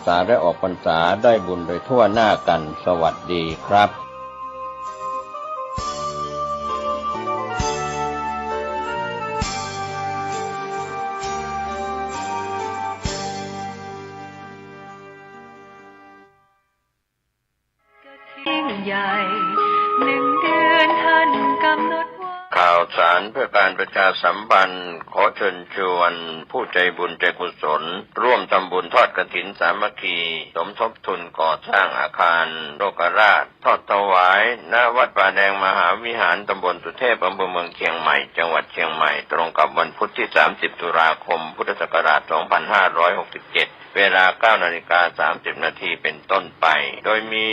ษาและออกพรรษาได้บุญโดยทั่วหน้ากันสวัสดีครับข่าวสารเพื่อการประชาสัมพันธ์ขอเชิญชวนผู้ใจบุญใจกุศลร่วมทำบุญทอดกฐินสามัคคีสมทบทุนก่อสร้างอาคารโลกราชทอดถวายณวัดป่าแดงมหาวิหารตำบลสุเทพอำเภอเมืองเชียงใหม่จังหวัดเชียงใหม่ตรงกับวันพุธที่30ตุลาคมพุทธศักราช2567เวลา 9:30 น.เป็นต้นไปโดยมี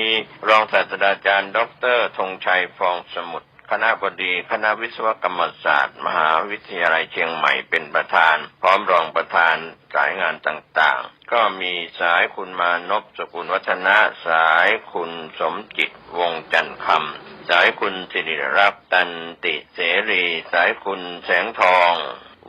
รองศาสตราจารย์ดร.ธงชัยฟองสมุทรคณบดีคณะวิศวกรรมศาสตร์มหาวิทยาลัยเชียงใหม่เป็นประธานพร้อมรองประธานสายงานต่างๆก็มีสายคุณมานพสกุลวัฒนะสายคุณสมจิตวงจันทร์คำสายคุณสิริรักษ์ตันติเสรีสายคุณแสงทอง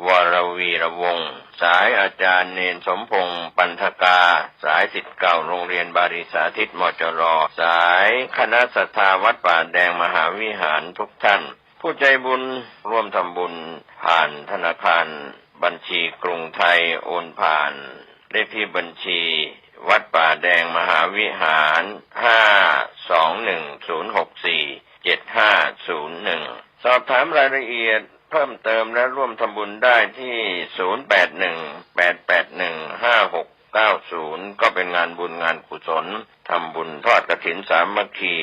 วรวีระวงศ์สายอาจารย์เนนสมพงษ์ปันธกาสายศิษย์เก่าโรงเรียนบาริสาธิตมจรสายคณะศรัทธาวัดป่าแดงมหาวิหารทุกท่านผู้ใจบุญร่วมทำบุญผ่านธนาคารบัญชีกรุงไทยโอนผ่านเลขที่บัญชีวัดป่าแดงมหาวิหาร5210647501สอบถามรายละเอียดเพิ่มเติมและร่วมทำบุญได้ที่0818815690ก็เป็นงานบุญงานกุศลทำบุญทอดกฐินสามัคคี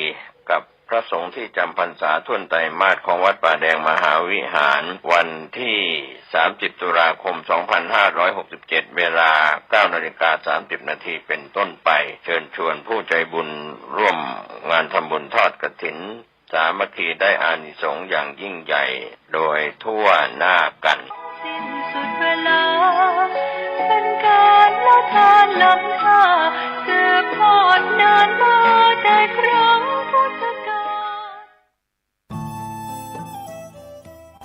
กับพระสงฆ์ที่จำพรรษาท่วนไตรมาสของวัดป่าแดงมหาวิหารวันที่30ตุลาคม2567เวลา 9:30 น.เป็นต้นไปเชิญชวนผู้ใจบุญร่วมงานทำบุญทอดกฐินสามัคคีได้อานิสงส์อย่างยิ่งใหญ่โดยทั่วหน้ากันสิ้นสุดเวลาเป็นการละทานล้ำค่าสืบทอดนานมาแต่ครั้งพุทธกาล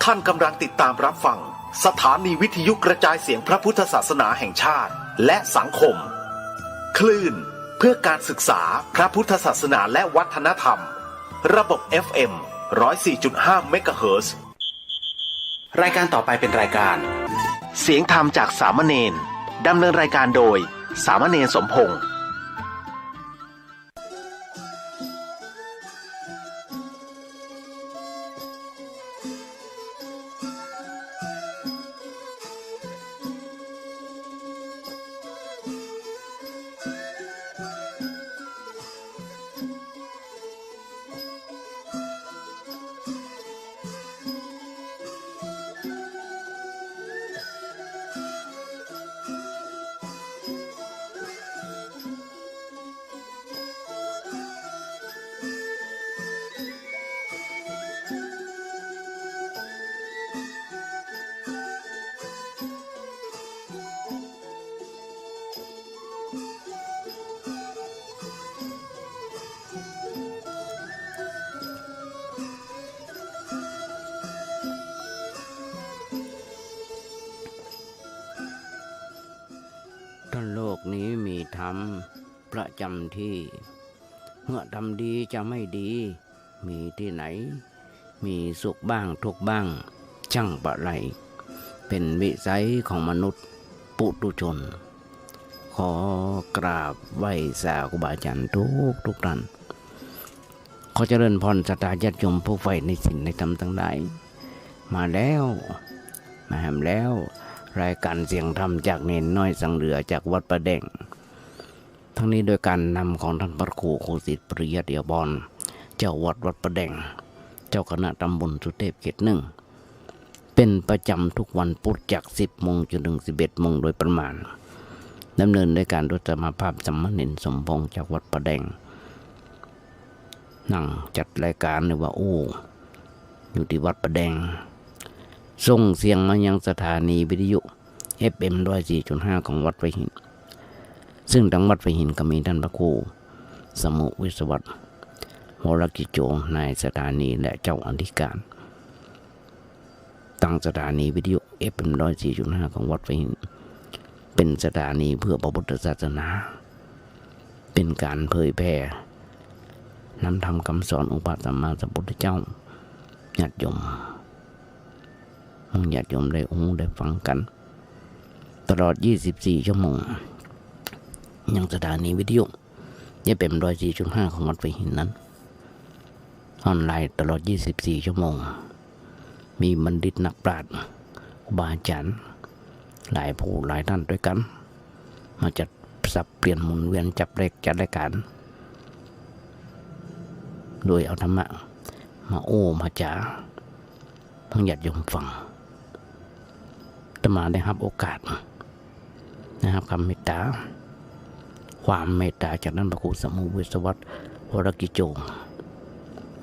ท่านกำลังติดตามรับฟังสถานีวิทยุกระจายเสียงพระพุทธศาสนาแห่งชาติและสังคมคลื่นเพื่อการศึกษาพระพุทธศาสนาและวัฒนธรรมระบบ FM 104.5 เมกะเฮิรตซ์รายการต่อไปเป็นรายการเสียงธรรมจากสามเณรดำเนินรายการโดยสามเณรสมพงษ์โลกนี้มีธรรมประจำที่เมื่อทำดีจะไม่ดีมีที่ไหนมีสุขบ้างทุกข์บ้างช่างปะไรเป็นวิสัยของมนุษย์ปุถุชนขอกราบไหว้สาครูบาอาจารย์ทุกท่านขอเจริญพรศรัทธาญาติโยมผู้ใฝ่ในศีลในธรรมทั้งหลายมาแล้วมาแหมแล้วรายการเสียงธรรมจากเนนน้อยสังเหลือจากวัดประแดงทั้งนี้โดยการนำของท่านพระครูโคสิทธิ์ปริยัติยบรเจ้าวัดประแดงเจ้าคณะตำบลสุเทพเขต 1เป็นประจำทุกวันพุธจาก 10 โมงจนถึง 11 โมงโดยประมาณดำเนินด้วยการโดยสมาภาพสามเณรสมพงษ์จากวัดประแดงนั่งจัดรายการหรือว่าอยู่ที่วัดประแดงส่งเสียงมายังสถานีวิทยุ FM 104.5 ของวัดไผ่หินซึ่งทางวัดไผ่หินก็มีท่านพระครูสมุวิศวัตรวรกิจโจนายสถานีและเจ้าอธิการตั้งสถานีวิทยุ FM 104.5 ของวัดไผ่หินเป็นสถานีเพื่อพระพุทธศาสนา เป็นการเผยแผ่นำธรรมคำสอนองค์พระสัมมาสัมพุทธเจ้าญาติโยมได้ได้ฟังกันตลอด24ชั่วโมงยังสถานีวิทยุยังเป็น104.5ของวัดไผ่หินนั้นออนไลน์ตลอด24ชั่วโมงมีบัณฑิตนักปราชญ์ครูบาอาจารย์หลายผู้หลายท่านด้วยกันมาจัดสับเปลี่ยนหมุนเวียนจัดรายการโดยเอาธรรมะมาโอ้มาจ๋าทั้งญาติโยมฟังอาตมาได้รับโอกาสนะครับคำเมตตาความเมตตาจากนั้นพระครูสมุวิศวัตรวรกิจโจ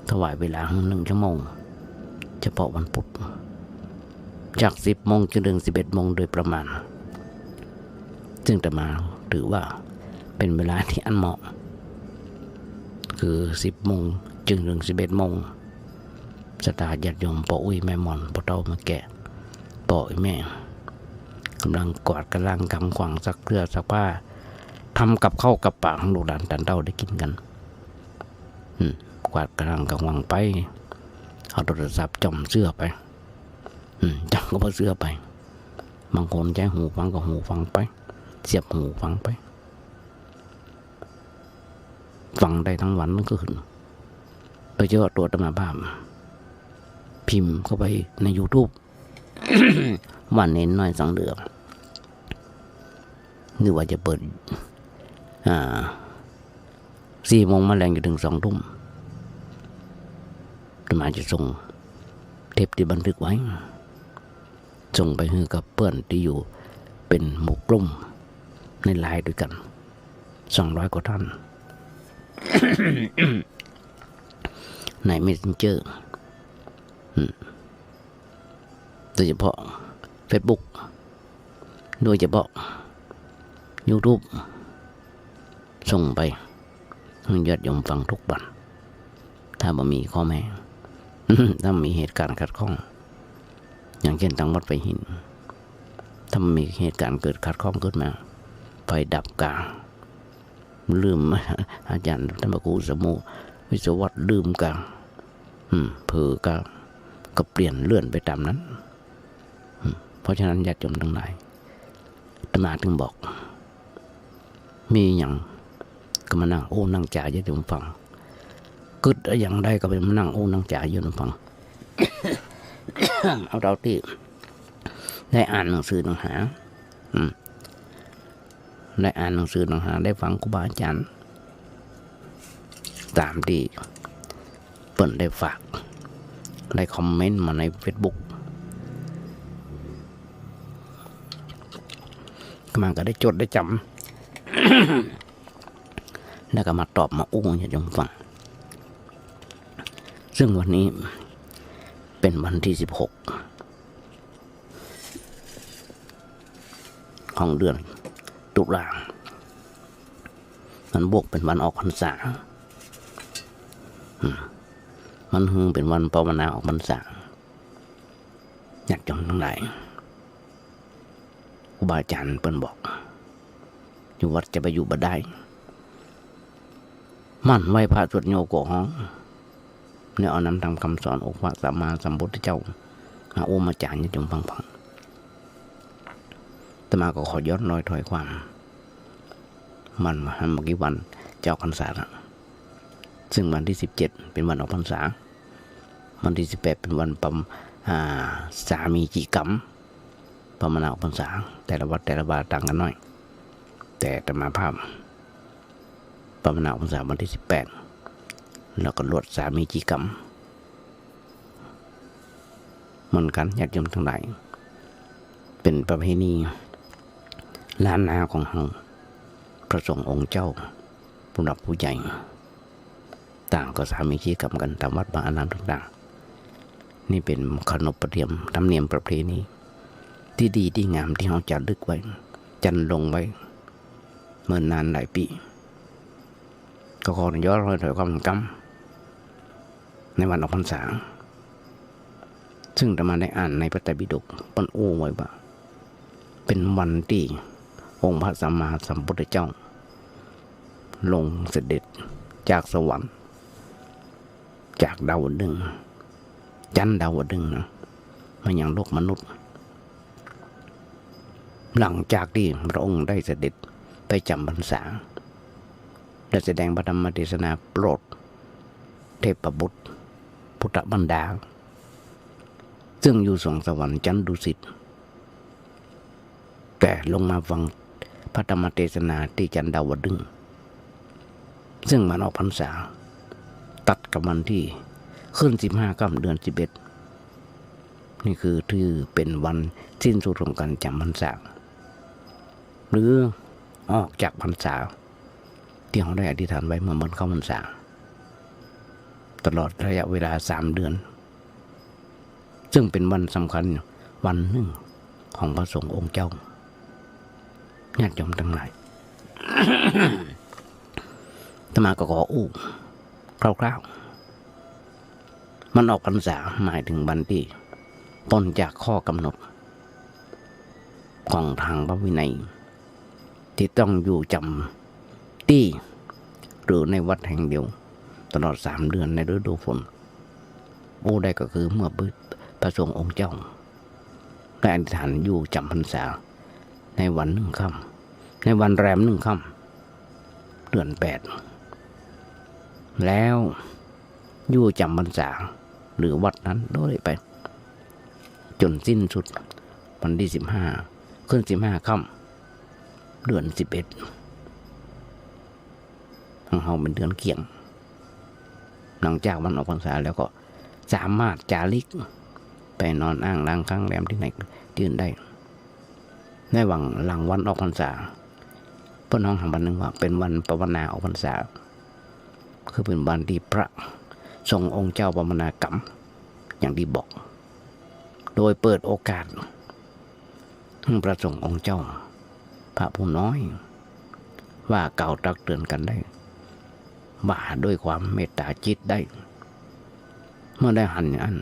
ถวายเวลา1 ชั่วโมงเฉพาะวันพุธจาก10 โมงจนถึง11 โมงโดยประมาณซึ่งอาตมาถือว่าเป็นเวลาที่อันเหมาะคือ10 โมงจนถึง11 โมงสตาญาติโยมพ่ออุ้ยแม่มอนพ่อเฒ่ามาแก่พ่อแม่กำลังกวาดกำลังกำขวางซักเสื้อซักผ้าทำกับข้าวกับปากของลูกหลานตันเต้าได้กินกันกวาดกำลังกำขวางไปเอาโทรศัพท์จ่อมเสื้อไปจับก็พอเสื้อไปบางคนใช้หูฟังก็หูฟังไปเสียบหูฟังไปฟังได้ทั้งวันทั้งคืนโดยเฉพาะตัวอาตมาภาพพิมพ์เข้าไปใน YouTube วันเน้นน้อย2 เดือนหรือว่าจะเปิด4 โมงมาแรงจนถึง2 ทุ่มอาตมาจะส่งเทปที่บันทึกไว้ส่งไปให้กับเพื่อนที่อยู่เป็นหมู่กลุ่มในไลน์ด้วยกัน200 กว่าท่าน ใน Messenger โดยเฉพาะ Facebook โดยเฉพาะ YouTube ส่งไปให้ญาติโยมฟังทุกวันถ้าบ่มีข้อแม้ ถ้ามีเหตุการณ์ขัดข้องอย่างเช่นทางวัดไผ่หินถ้ามีเหตุการณ์เกิดขัดข้องขึ้นมาไฟดับกลางลืมอาจารย์ท่านพระครูสมุวิศวัตรลืมกลางเผลอกลางก็เปลี่ยนเลื่อนไปตามนั้นเพราะฉะนั้นญาติโยมทั้งหลายอาตมาถึงบอกมีอย่างก็มานั่งโอ้นั่งจ่ายญาติโยมฟังกึดอย่างใดก็ไปมานั่งโอ้นั่งจ่ายญาติโยมฟัง เอาเราที่ได้อ่านหนังสือหนังหาได้อ่านหนังสือหนังหาได้ฟังครูบาอาจารย์ตามที่เปิดได้ฝากได้คอมเมนต์มาใน Facebook มันก็ได้จดได้จำ แล้วก็มาตอบมาอู้ญาติโยมฟังซึ่งวันนี้เป็นวันที่16ของเดือนตุลามันบวกเป็นวันออกพรรษามันเป็นวันภาวนาออกพรรษาญาติโยมทั้งหลายครูบาอาจารย์เปิ้นบอกอยู่วัดจะไปอยู่บ่ได้มั่นไหวพระสวดโยโกห้องเนี่ยเอานำทำคำสอนองค์พระสัมมาสัมพุทธเจ้ามาโอมาจารย์ญาติโยมฟังแต่มาก็ขอย้อนรอยถอยความมันมาเมื่อกี้วันเจ้าพรรษาซึ่งวันที่17เป็นวันออกพรรษาวันที่18เป็นวันสามีจิกรรมปมนาออกพรรษาแต่ละวัดแต่ละบาต่างกันหน่อยแต่อาตมาภาพปมนาออกพรรษาวันที่18แล้วก็ลวดสามีจิกรรมเหมือนกันญาติโยมทั้งหลายเป็นประเพณีล้านนาของเราพระสงฆ์องค์เจ้าผู้หลักผู้ใหญ่ต่างก็สามีจิกรรมกันตามวัดบางอารามต่างๆนี่เป็นขนบธรรมเนียมธรรมเนียมประเพณีที่ดีที่งามที่เราจัดลึกไว้จันลงไว้เมื่อนานหลายปีก็ขอย้อนรอยถอยความกรรมในวันออกพรรษาซึ่งอาตมาได้อ่านในพระไตรปิฎกปนโอ้ไว้ว่าเป็นวันที่องค์พระสัมมาสัมพุทธเจ้า ลงเสด็จจากสวรรค์จากดาวดึงส์จันทร์ดาวดึงส์นะมายังโลกมนุษย์หลังจากที่พระองค์ได้เสด็จไปจำพรรษาและแสดงพระธรรมเทศนาโปรดเทพบุตรพุทธบรรดาซึ่งอยู่สวงสวรรค์ชั้นดุสิตแต่ลงมาฟังพระธรรมเทศนาที่จันทร์ดาวดึงส์ซึ่งมันออกพรรษาตัดกับวันที่ขึ้น15 ค่ำเดือน 11นี่คือที่เป็นวันสิ้นสุดของการจำพรรษาหรือออกจากพรรษาที่เราได้อธิษฐานไว้เมื่อวันเข้าพรรษาตลอดระยะเวลา3 เดือนซึ่งเป็นวันสำคัญวันหนึ่งของพระสงฆ์องค์เจ้าญาติโยมทั้งหลาย อาตมาก็ขออู้คร่าวๆมันออกพรรษาหมายถึงวันที่พ้นจากข้อกำหนดของทางพระวินัยที่ต้องอยู่จำที่หรือในวัดแห่งเดียวตลอด3 เดือนในฤดูฝนโอ้ได้ก็คือเมื่อพระสงฆ์องค์เจ้าได้อธิษฐานอยู่จำพรรษาในวัน1 ค่ำในวันแรม1 ค่ำเดือน 8แล้วอยู่จำพรรษาหรือวัดนั้นโดยไปจนสิ้นสุดวันที่15ขึ้น15 ค่ำเดือน 11ของเราเป็นเดือนเกี่ยงหลังจากวันออกพรรษาแล้วก็สามารถจาริกไปนอนอ้างล้างค้างแรมที่ไหนที่อื่นได้ในหวังหลังวันออกพรรษาเพื่อนน้องทำวันหนึ่งว่าเป็นวันภาวนาออกพรรษาคือเป็นวันที่พระทรงองค์เจ้าภาวนากรรมอย่างที่บอกโดยเปิดโอกาสให้พระสงฆ์องค์เจ้าพระผู้น้อยว่าเก่าตักเตือนกันได้ว่าด้วยความเมตตาจิตได้เมื่อได้หันอัน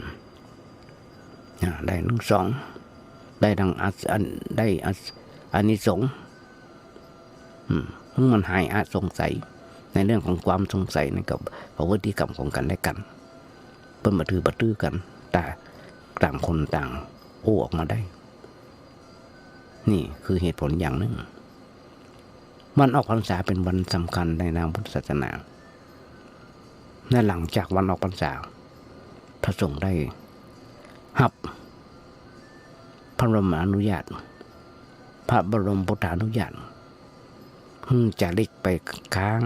ได้1 2ได้ดังได้อานิสงส์มันหายสงสัยในเรื่องของความสงสัยในกับพฤติกรรมของกันและกันเป็นบัตรกันแต่ต่างคนต่างโอ้ออกมาได้นี่คือเหตุผลอย่างหนึ่งวันออกพรรษาเป็นวันสำคัญในทางพุทธศาสนาและหลังจากวันออกพรรษาพระสงฆ์ได้รับพระบรมอนุญาตพระบรมพุทธานุญาตจะเล็กไปค้าง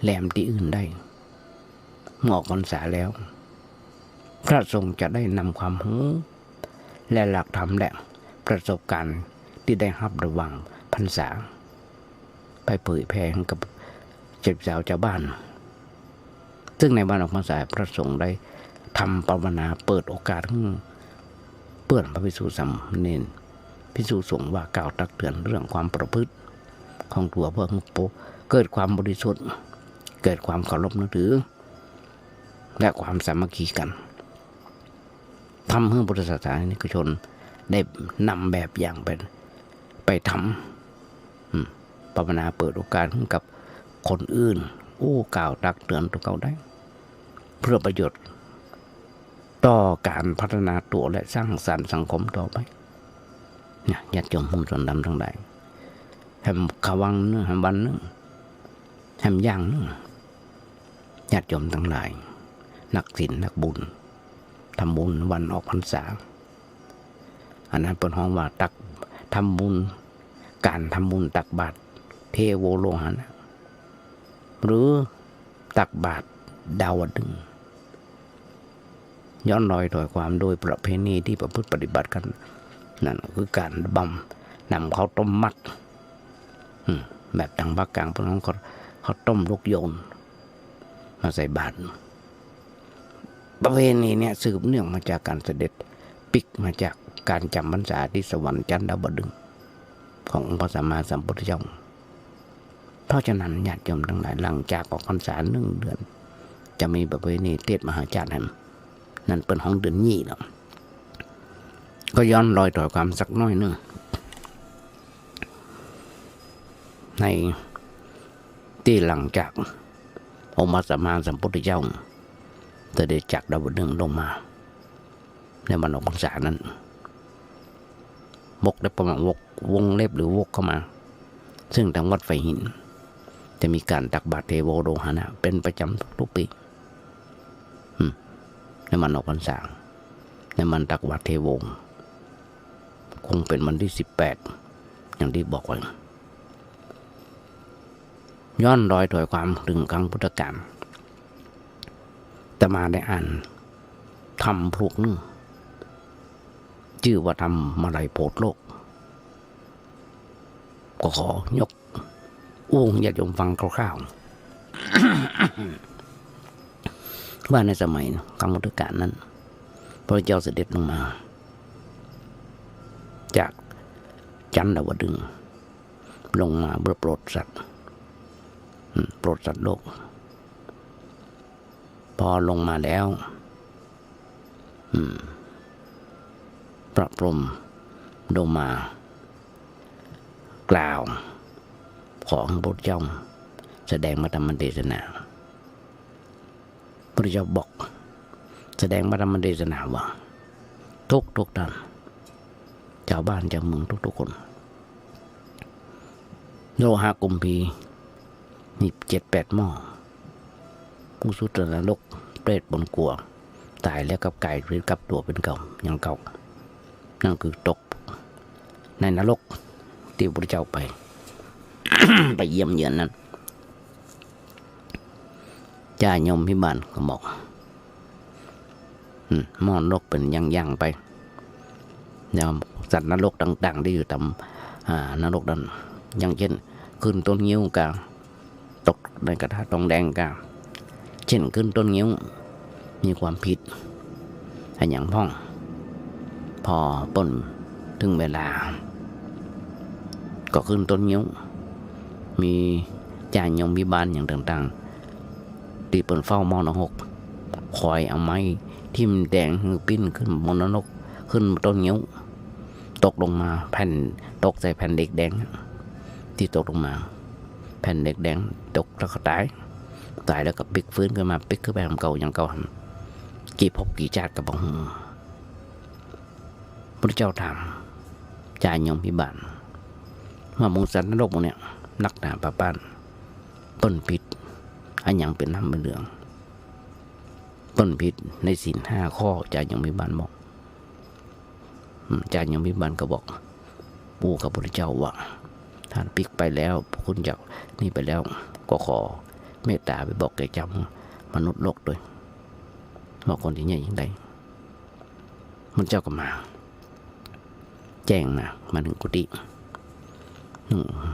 แรมที่อื่นได้เมื่อออกพรรษาแล้วพระสงฆ์จะได้นำความรู้และหลักธรรมและประสบการณ์ที่ได้รับระหว่างพรรษาไปเผยแพร่ให้กับเจ้าสาวชาวบ้านซึ่งในวันออกพรรษาพระสงฆ์ได้ทำภาวนาเปิดโอกาสให้เปิดพระภิกษุสามเณรภิกษุสงฆ์ว่ากล่าวตักเตือนเรื่องความประพฤติของตัวเพื่อเกิดความบริสุทธิ์เกิดความเคารพนับถือและความสามัคคีกันทำให้พุทธศาสนิกชนได้นำแบบอย่างไปทำภาวนาเปิดโอกาสให้กับคนอื่นกล่าวตักเตือนตัวเขาได้เพื่อประโยชน์ต่อการพัฒนาตัวและสร้างสรรค์สังคมต่อไปเนี่ยญาติโยมมุ่งส่วนดำทั้งหลายแหมขวังเนื้อแหมวันนึงแหมย่างนึงญาติโยมทั้งหลายนักศีลนักบุญทำบุญวันออกพรรษาอันนั้นเป็นห้องว่าตักทำบุญการทำบุญตักบาตรเทโวโลหะนะหรือตักบาตรดาวดึงส์ย้อนรอยถอยความโดยประเพณีที่ประพฤติปฏิบัติกันนั่นคือการบำนำข้าวต้มมัดแบบทางภาคกลางพวกน้องเขาต้มลูกโยนมาใส่บาตรประเพณีเนี่ยสืบเนื่องมาจากการเสด็จปิกมาจากการจำพรรษาที่สวรรค์ชั้นดาวดึงส์ขององค์พระสัมมาสัมพุทธเจ้าเพราะฉะนั้นญาติโยมทั้งหลายหลังจากออกพรรษา1 เดือนจะมีประเพณีเทศมหาจารย์นั่นเป็นของเดือนยี่แล้วก็ย้อนรอยต่อความสักน้อยนึงใน ที่หลังจากองค์พระสัมมาสัมพุทธเจ้าเสด็จจากดาวดึงส์ลงมาในวันออกพรรษานั้นวกได้ประมาณวงเล็บหรือวกเข้ามาซึ่งทางวัดไฟหินจะมีการตักบาตรเทโวโรหณะเป็นประจำทุกปีในวันออกพรรษาในวันตักบาตรเทโวคงเป็นวันที่18อย่างที่บอกไว้ย้อนรอยถอยความถึงครั้งพุทธกาลแต่มาได้อ่านธรรมพวกนึงชื่อว่าธรรมมาลัยโพธิ์โลกก็ขอยกญาติโยมฟังคร่าวๆ ว่าในสมัยครั้งพุทธกาลนั้นพระเจ้าเสด็จลงมาจากจันทวดึงส์ลงมาเพื่อโปรดสัตว์โลกพอลงมาแล้วพระพรหมลงมากล่าวของพระพุทธเจ้าแสดงพระธรรมเทศนาพระพุทธเจ้าบอกแสดงพระธรรมเทศนาว่าทุกท่านชาวบ้านชาวเมืองทุกคนโลหะกุมพีมี 7-8 หม้อผู้สุดนรกเปรตบนกัวตายแล้วกับไก่หรือกับตัวเป็นเก่ายังเก่านั่นคือตกในนรกที่พระเจ้าไป ไปเยี่ยมเยือนนั้นจ่าโยมพิบาลก็บอกหม้อนรกเป็นย่างๆไปแล้วสัตว์นรกต่างๆที่อยู่ตามนรกนั้นอย่างเช่นขึ้นต้นงิ้วกาตกในกระทะทองแดงกาเช่นขึ้นต้นงิ้วมีความผิดอย่างพ่องพอต้นถึงเวลาก็ขึ้นต้นงิ้วมีจ่ายยมพิบาลอย่างต่างๆตีเปิดเฝ้ามอนหกคอยเอาไม้ทิ่มแดงหือปิ้นขึ้นมอนนกขึ้นต้นงิ้วตกลงมาแผ่นตกใส่แผ่นเหล็กแดงที่ตกลงมาแผ่นเหล็กแดงตกแล้วก็ตายแล้วก็ปิกฟื้นขึ้นมาปิกขึ้นไปทำเก่าอย่างเก่ากี่พบกี่ชาติกับบังพระเจ้าถามจ่ายยมพิบาลว่ามุสันนรกเนี่ยนักหนาปะป้านต้นพิษอันยังเป็นน้ำเป็นเหลืองต้นพิษในศีล5 ข้อจ่ายยมพิบาลบอกจ่ายยมพิบาลก็บอกปู่กับพระเจ้าว่าท่านปิกไปแล้วคุณจากนี่ไปแล้วก็ขอเมตตาไปบอกแก่เจ้ามนุษย์โลกด้วยบอกคนที่ใหญ่ยิ่งใดมันเจ้าก็มาแจ้งมาถึงกุฏิ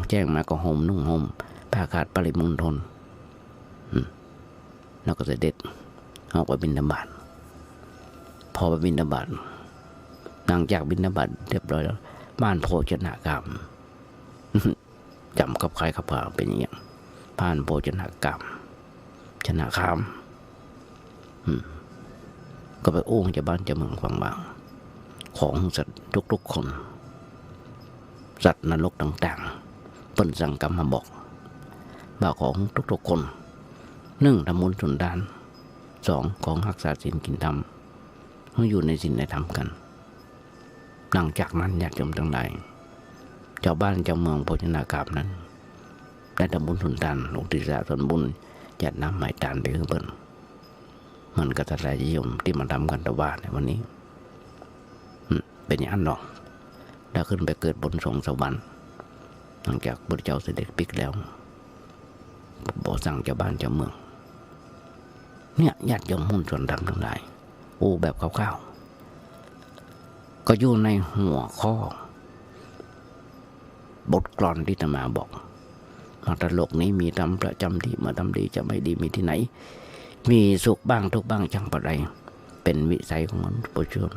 แจ้งมาก็นุ่งห่มผ้าขาดปริมณฑลแล้วก็เสด็จออกไปบิณฑบาตพอไปบิณฑบาตหลังจากบิณฑบาตเรียบร้อยแล้วบ้านโภชนากรรมจำกับใครกับเขาเป็นอย่างนี้ผ่านโภชนากรรมชนะคามก็ไปจะบ้านจะเมืองฟังบางของสัตว์ทุกๆคนสัตว์นรกต่างๆเปิ้นสั่งกรรมมาบอกว่าของทุกๆคน1ทำบุญสุนทาน 2ของรักษาศีลกินธรรมต้องอยู่ในศีลในธรรมกันหลังจากนั้นญาติโยมทั้งหลายชาวบ้านชาวเมืองโภชนากรรมนั้นได้ทำบุญสุนทานอุทิศส่วนบุญจัดน้ำหมายทานไปให้เพิ่นมันก็จะได้ยมที่มาทำกันตะวันในวันนี้เป็นอย่างนั้นหรอกได้ขึ้นไปเกิดบนสวงสวรรค์หลังจากพระเจ้าเสด็จปิกแล้วบอกสั่งชาวบ้านชาวเมืองเนี่ยญาติโยมมุ่นส่วนดำทั้งหลายแบบคร่าวๆก็อยู่ในหัวข้อบทกลอนที่อาตมาบอกมาตโลกนี้มีทำประจำที่มาทำดีจะไม่ดีมีที่ไหนมีสุขบ้างทุกบ้างช่างปะไรเป็นวิสัยของมนุษย์ประชาชน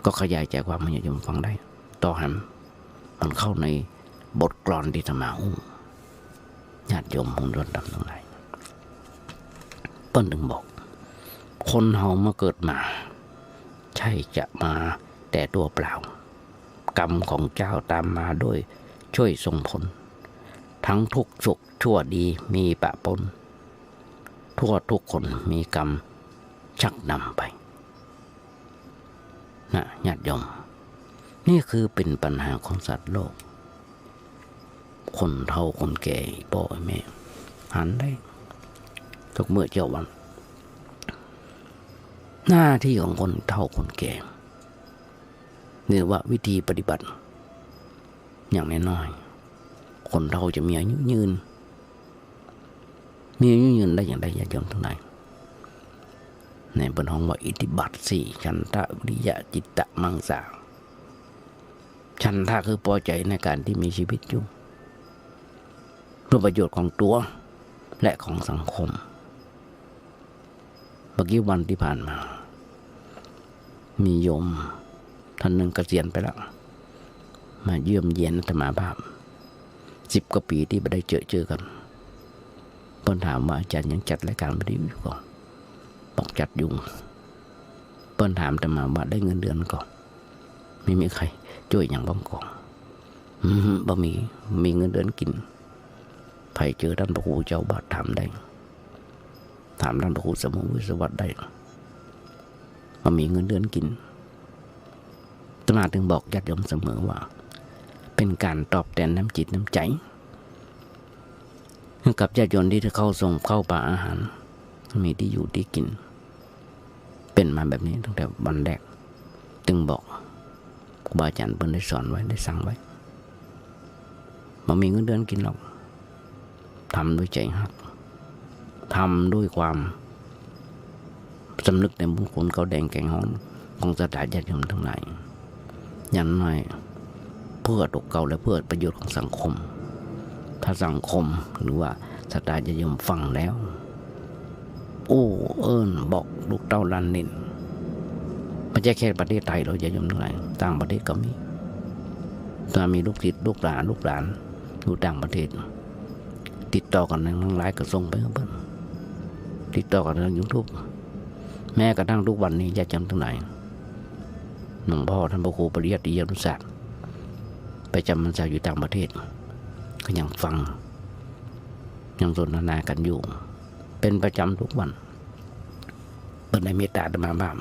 ก็ขยายใจความให้ญาติโยมฟังได้ต่อหันมันเข้าในบทกลอนที่อาตมาญาติโยมมุ่นส่วนดำทั้งหลายเปิ้นถึงบอกคนเฮามาเกิดมาใช่จะมาแต่ตัวเปล่ากรรมของเจ้าตามมาด้วยช่วยส่งผล ทั้งทุกสุขชั่วดีมีปะปนทั่วทุกคนมีกรรมชักนำไปนะญาติโยมนี่คือเป็นปัญหาของสัตว์โลกคนเฒ่าคนแก่พ่อแม่หันได้ทุกเมื่อเจ้าวันหน้าที่ของคนเฒ่าคนแก่นี่ว่าวิธีปฏิบัติอย่างน้อยๆคนเราจะมีอายุยืนได้อย่างไรญาติโยมทั้งหลายในบนห้องว่าอิทธิบาทสี่ฉันทะวิริยะจิตตะมังสาฉันทะคือพอใจในการที่มีชีวิตอยู่เพื่อประโยชน์ของตัวและของสังคมเมื่อกี้วันที่ผ่านมามีโยมท่านหนึ่งเกษียณไปแล้วมาเยี่ยมเยียนอาตมาภาพ10 กว่าปีที่ไม่ได้เจอกันเพิ่นถามว่าอาจารย์ยังจัดรายการวิทยุอยู่ก่อนบอกจัดอยู่เพิ่นถามอาตมาว่าได้เงินเดือนก่อนไม่มีใครช่วยอย่างบ้างก่อนบ่มีเงินเดือนกินไผเจอท่านพระครูเจ้าบาทถามได้ถามท่านพระครูสมุวิศวัตได้ว่ามีเงินเดือนกินอาตมาถึงบอกญาติโยมเสมอว่าเป็นการตอบแทนน้ำจิตน้ำใจกับญาติโยมที่เข้าส่งเข้าป่าอาหารมีที่อยู่ที่กินเป็นมาแบบนี้ตั้งแต่วันแรกจึงบอกครูบาอาจารย์เพิ่นได้สอนไว้ได้สั่งไว้มันมีเงินเดือนกินหรอกทำด้วยใจฮักทำด้วยความสำนึกในบุญคุณเขาแดงแกงฮ้อนของสถาญาติโยมทั้งหลายอย่างน้อยเพื่อตกเก่าและเพื่อประโยชน์ของสังคมถ้าสังคมหรือว่าสถาญาติโยมฟังแล้วโอ้บอกลูกเต้าลันนินไม่ใช่แค่ประเทศไทยเราจะยมทั้งหลายต่างประเทศก็มีถ้ามีลูกศิษย์ลูกหลานอยู่ต่างประเทศติดต่อกันทั้งหลายก็ส่งไปเพิ่นติดต่อกันทาง YouTube แม้กระทั่งทุกวันนี้ญาติโยมทั้งหลายหลวงพ่อท่านพระครูปริยัติยานุศาสตร์ไปจำพรรษาอยู่ต่างประเทศก็ยังฟังยังสนทนากันอยู่เป็นประจำทุกวันเปิดในเมตตาอาตมาบ้าง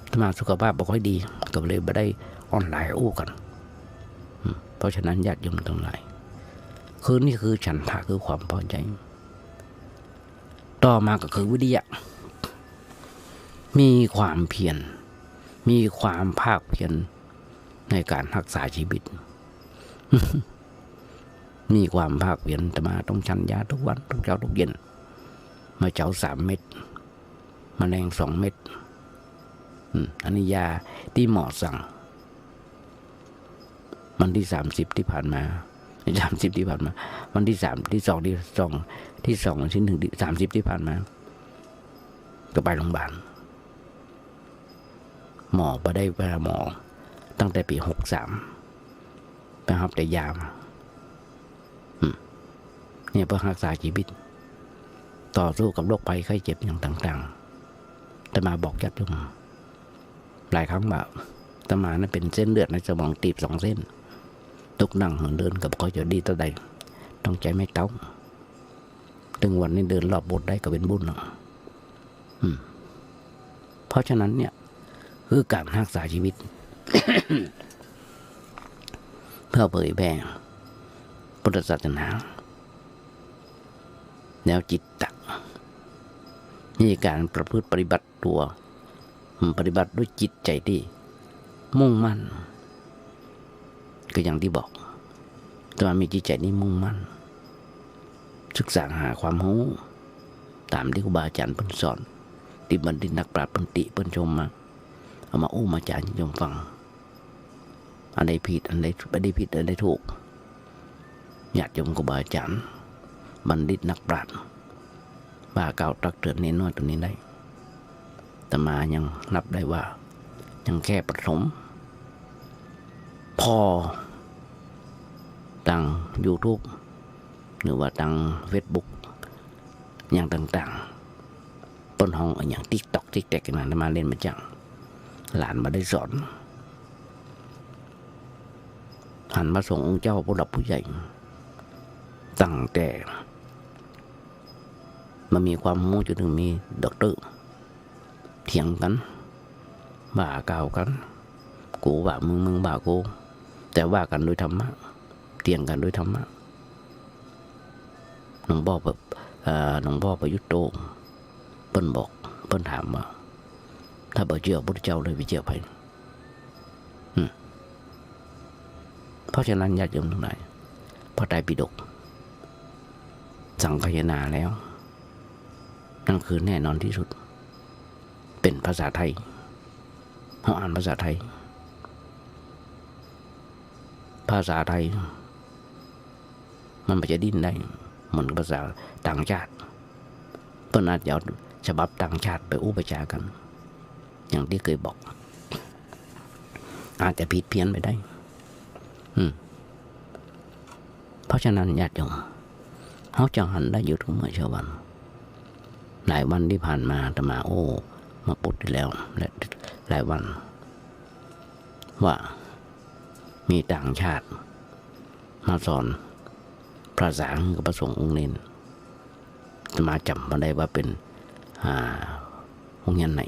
อาตมาสุขภาพบ่ค่อยดีก็เลยไม่ได้ออนไลน์อู้กันเพราะฉะนั้นญาติโยมทั้งหลายคือนี่คือฉันทะคือความพอใจต่อมาก็คือวิริยะมีความเพียรมีความภาคเพียรในการรักษาชีวิต มีความภาคเพียรอาตมาต้องฉันยาทุกวันทุกเช้าทุกเย็นมาเจ้า3 เม็ดมแมลง2 เม็ดอันนี้ยาที่หมอสั่งวันที่30ที่ผ่านมา30ที่ผ่านมาวันที่3ที่2ที่2ที่2ที่1ที่30ที่ผ่านมาก็ไปโรงพยาบาลหมอไปได้ไปหาหมอตั้งแต่ปี63ไปรับแต่ยามาเนี่ยเพื่อรักษาชีวิตต่อสู้กับโรคภัยไข้เจ็บอย่างต่างๆแต่มาบอกญาติโยมหลายครั้งแบบอาตมานั้นเป็นเส้นเลือดในสมองตีบ2 เส้นตุกนั่งเหินเดินกับก็จะดีต่อใดต้องใจไม่เต้าถึงวันนี้เดินรอบโบสถ์ได้ก็เป็นบุญนะเพราะฉะนั้นเนี่ยคือการรักษาชีวิต เพื่อเผยแผ่พุทธศาสนาแนวจิตตะนี่การประพฤติปฏิบัติตัวปฏิบัติด้วยจิตใจที่มุ่งมั่นก็อย่างที่บอกตัวมีจิตใจนี้มุ่งมั่นศึกษาหาความรู้ตามที่ครูบาอาจารย์เพิ่นสอนที่บัณฑิตนักปราชญ์เพิ่นติเพิ่นชมมาเอามาอู้มาจารย์โยมฟังอันใดผิดอันใดไม่ได้ผิดอันใดถูกญาติโยมครูบาอาจารย์บัณฑิตนักปราชญ์ว่ากล่าวตักเตือนเน้นน้อยตัวนี้ได้แต่มายังนับได้ว่ายังแค่ประถมพอทาง YouTube หรือว่าทาง Facebook อย่างต่างๆต้นห้องอย่าง TikTok กันนะมาเล่นมาจังหลานมาได้สอนหันมาส่งองค์เจ้าผู้หลักผู้ใหญ่ ตั้งแต่มันมีความรู้จนถึงมีด็อกเตอร์เถียงกันบ่ากล่าวกันกูว่ามึงบ่ากูแต่ว่ากันโดยธรรมะเถียงกันโดยธรรมะหลวงพ่อประยุทธ์โตเปิ้นบอกเปิ้นถามว่าถ้าบ่เชื่อพระเจ้าเลยไปเชื่อใครเพราะฉะนั้นญาติโยมทั้งหลายพระไตรปิฎกสังคายนาแล้วนั่นคือแน่นอนที่สุดเป็นภาษาไทยเขาอ่านภาษาไทยมันไม่จะดิ้นได้เหมือนภาษาต่างชาติเพิ่นอาจจะเอาฉบับต่างชาติไปอุปจากันอย่างที่เคยบอกอาจจะผิดเพี้ยนไปได้เพราะฉะนั้นญาติโยมเขาจังหันได้อยู่ทุกเมื่อเช้าวันหลายวันที่ผ่านมาอาตมามาปุดที่แล้วและหลายวันว่ามีต่างชาติมาสอนภาษากับพระสงฆ์องค์เน้นอาตมาจำมาได้ว่าเป็นโรงเรียนไหน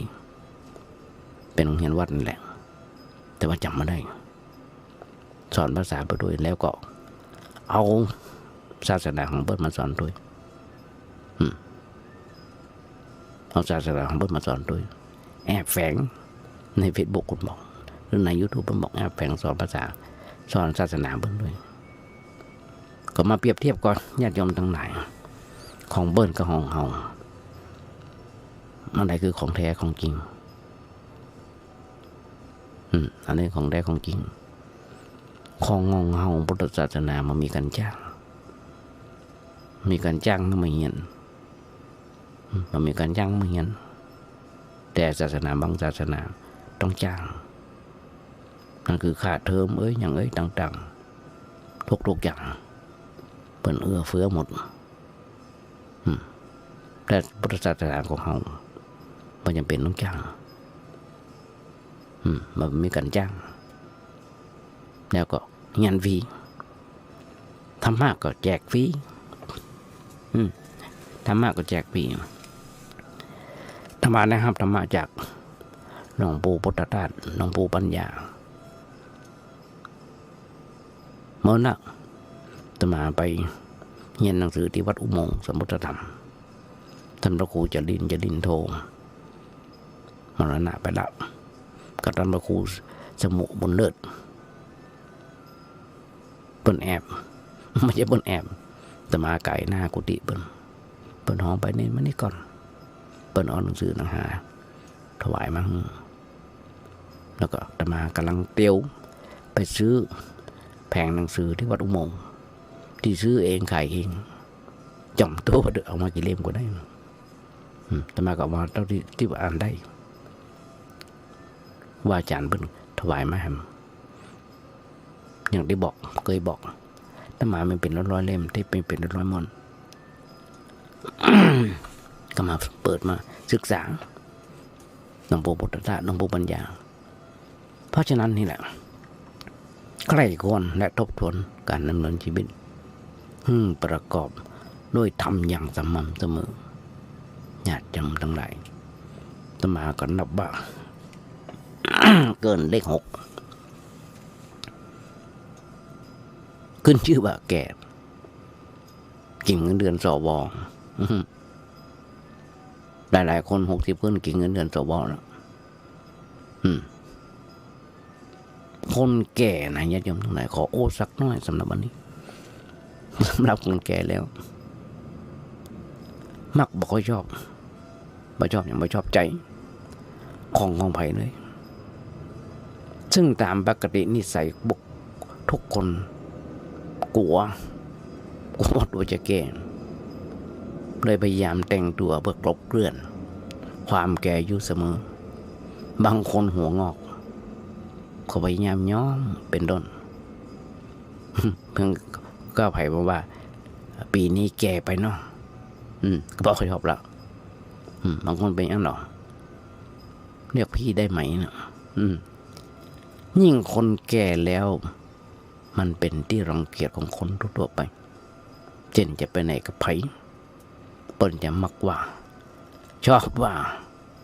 เป็นโรงเรียนวัดนี่แหละแต่ว่าจำมาได้สอนภาษาไปด้วยแล้วก็เอาศาสนาของเบิ้ลมาสอนด้วยเอาศาสนาของเบิ้ลมาสอนด้วยแอบแฝงในเฟซบุ๊กคุณบอกหรือใน YouTube ผมบอกแอบแฝงสอนภาษาสอนศาสนาเบิ้ลด้วยก็มาเปรียบเทียบก่อนญาติโยมทั้งหลายของเบิ้ลกับของเฮาอันไหนคือของแท้ของจริงอันนี้ของแท้ของจริงของงเฮาพุทธศาสนามันมีการจ้างไม่มาเห็นมันมีการจ้างไม่เห็นแต่ศาสนาบางศาสนาต้องจ้างนั่นคือค่าเทอมอย่างต่างๆทุกอย่างเปิ่นเอื้อเฟื้อหมดแต่พุทธศาสนาของเฮามันจำเป็นต้องจ้างมันมีการจ้างแล้วก็เงินฟรีธรรมะก็แจกฟรีธรรมะก็แจกฟรีธรรมะนะครับธรรมะจากหลวงปู่พุทธทาสหลวงปู่ปัญญาเมื่อน่ะธรรมะไปเรียนหนังสือที่วัดอุโมงค์สมมุติธรรมท่านพระครูจรินโทมรณะไปแล้วกับท่านพระครูสมุบุญเลิศเปิ้นแอบไม่ใช่เปิ้นแอบแต่มาไก่หน้ากุฏิเปิ้นห้องไปเน้นมานี่ก่อนเปิ้นเอาหนังสือหนังหาถวายมาแล้วก็แต่มากำลังเตียวไปซื้อแผงหนังสือที่วัดอุโมงค์ที่ซื้อเองขายเองจอมตัวเดือเอามากี่เล่มก็ได้แต่มาก็มาเท่าที่อ่านได้ว่าอาจารย์เปิ้นถวายมาให้อย่างที่บอกเคยบอกถ้ามามันเป็นร้อยเล่มที่เป็นร้อยมน ก็มาเปิดมาศึกษาหลวงปู่พุทธทาสหลวงปู่ปัญญาเพราะฉะนั้นนี่แหละใคร่ครวญและทบทวนการดำเนินชีวิตประกอบด้วยธรรมอย่างสม่ำเสมอญาติโยมทั้งหลายอาตมาก็นับว่า เกินเลข 6ขึ้นชื่อว่าแก่กิ่งเงินเดือนสวหลายคน60ขึ้นกิ่งเงินเดือนสวแล้วคนแก่นะญาติโยมทั้งหลายขอโอ้สักน้อยสำหรับวันนี้สำหรับคนแก่แล้วมักบอกว่าชอบอย่างไม่ชอบใจของไผ่เลยซึ่งตามปกตินิสัยบุคทุกคนกลัวตัวจะแก่เลยพยายามแต่งตัวเพื่อกลบเกลื่อนความแก่อยู่เสมอบางคนหัวงอกเขาพยายามย้อมเป็นต้น เพิ่งก็ไผ่บอกว่าปีนี้แก่ไปเนาะก็บอกเขาชอบแล้วบางคนเป็นอย่างหรอเรียกพี่ได้ไหมนะยิ่งคนแก่แล้วมันเป็นที่รังเกียจของคนทั่วไป เจนจะไปไหนกับไผเปิ้นจะมักว่าชอบว่า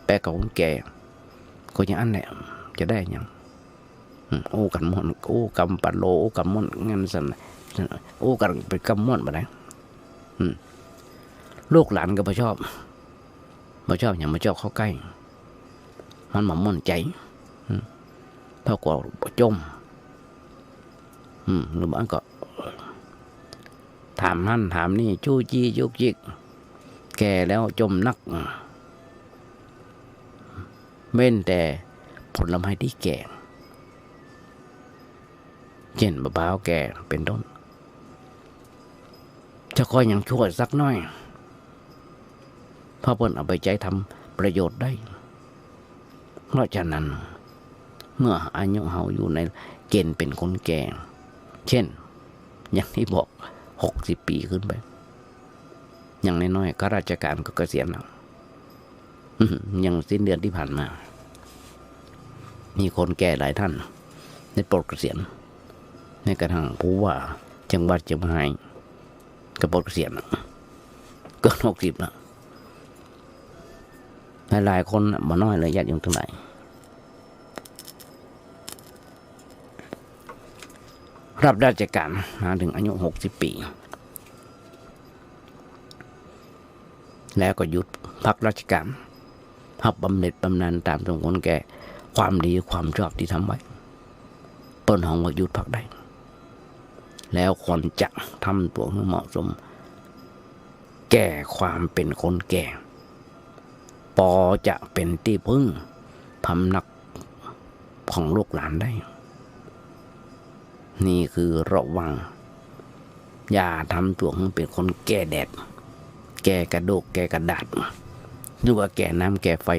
แปลกับคนแก่ก็อย่างอันแหละจะได้ยังโอ้กันม่วนโอ้กำปัดโลโอ้กำม่วนงั้นสั่นโอ้กันเป็นกำม่วนบ่ได้ลูกหลานก็บ่ชอบอย่างบ่ชอบเข้าใกล้มันม่วนใจเท่ากับบ่จมหรือบ้านก็ถามนั่นถามนี่จู้จี้ยุกยิกแก่แล้วจมนักเว้นแต่ผลไม้ที่แก่เช่นมะพร้าวแก่เป็นต้นจะคอยยังช่วยสักน้อยเพราะเพิ่นเอาไปใช้ทำประโยชน์ได้เพราะฉะนั้นเมื่ออายุเฮาอยู่ในเกณฑ์เป็นคนแก่เช่นอย่างที่บอก60 ปีขึ้นไปอย่างน้อยๆข้าราชการก็เกษียณแล้วอย่างสิ้นเดือนที่ผ่านมามีคนแก่หลายท่านได้ปลดเกษียณในกระทั่งผู้ว่าจังหวัดเชียงรายก็ปลดเกษียณเกิน60แล้วหลายคนมาน้อยเลยญาติโยมทั้งหลายรับราชการมาถึงอายุ60 ปีแล้วก็หยุดพักราชการพักบำเหน็จบำนาญตามสมควรแก่ความดีความชอบที่ทำไว้เปิ้นห้องว่าหยุดพักได้แล้วควรจะทำตัวให้เหมาะสมแก่ความเป็นคนแก่พอจะเป็นที่พึ่งพำนักของลูกหลานได้นี่คือระวังอย่าทำตัวให้เป็นคนแก่แดดแก่กระดูกแก่กระดาษหรือว่าแก่น้ำแก่ไฟ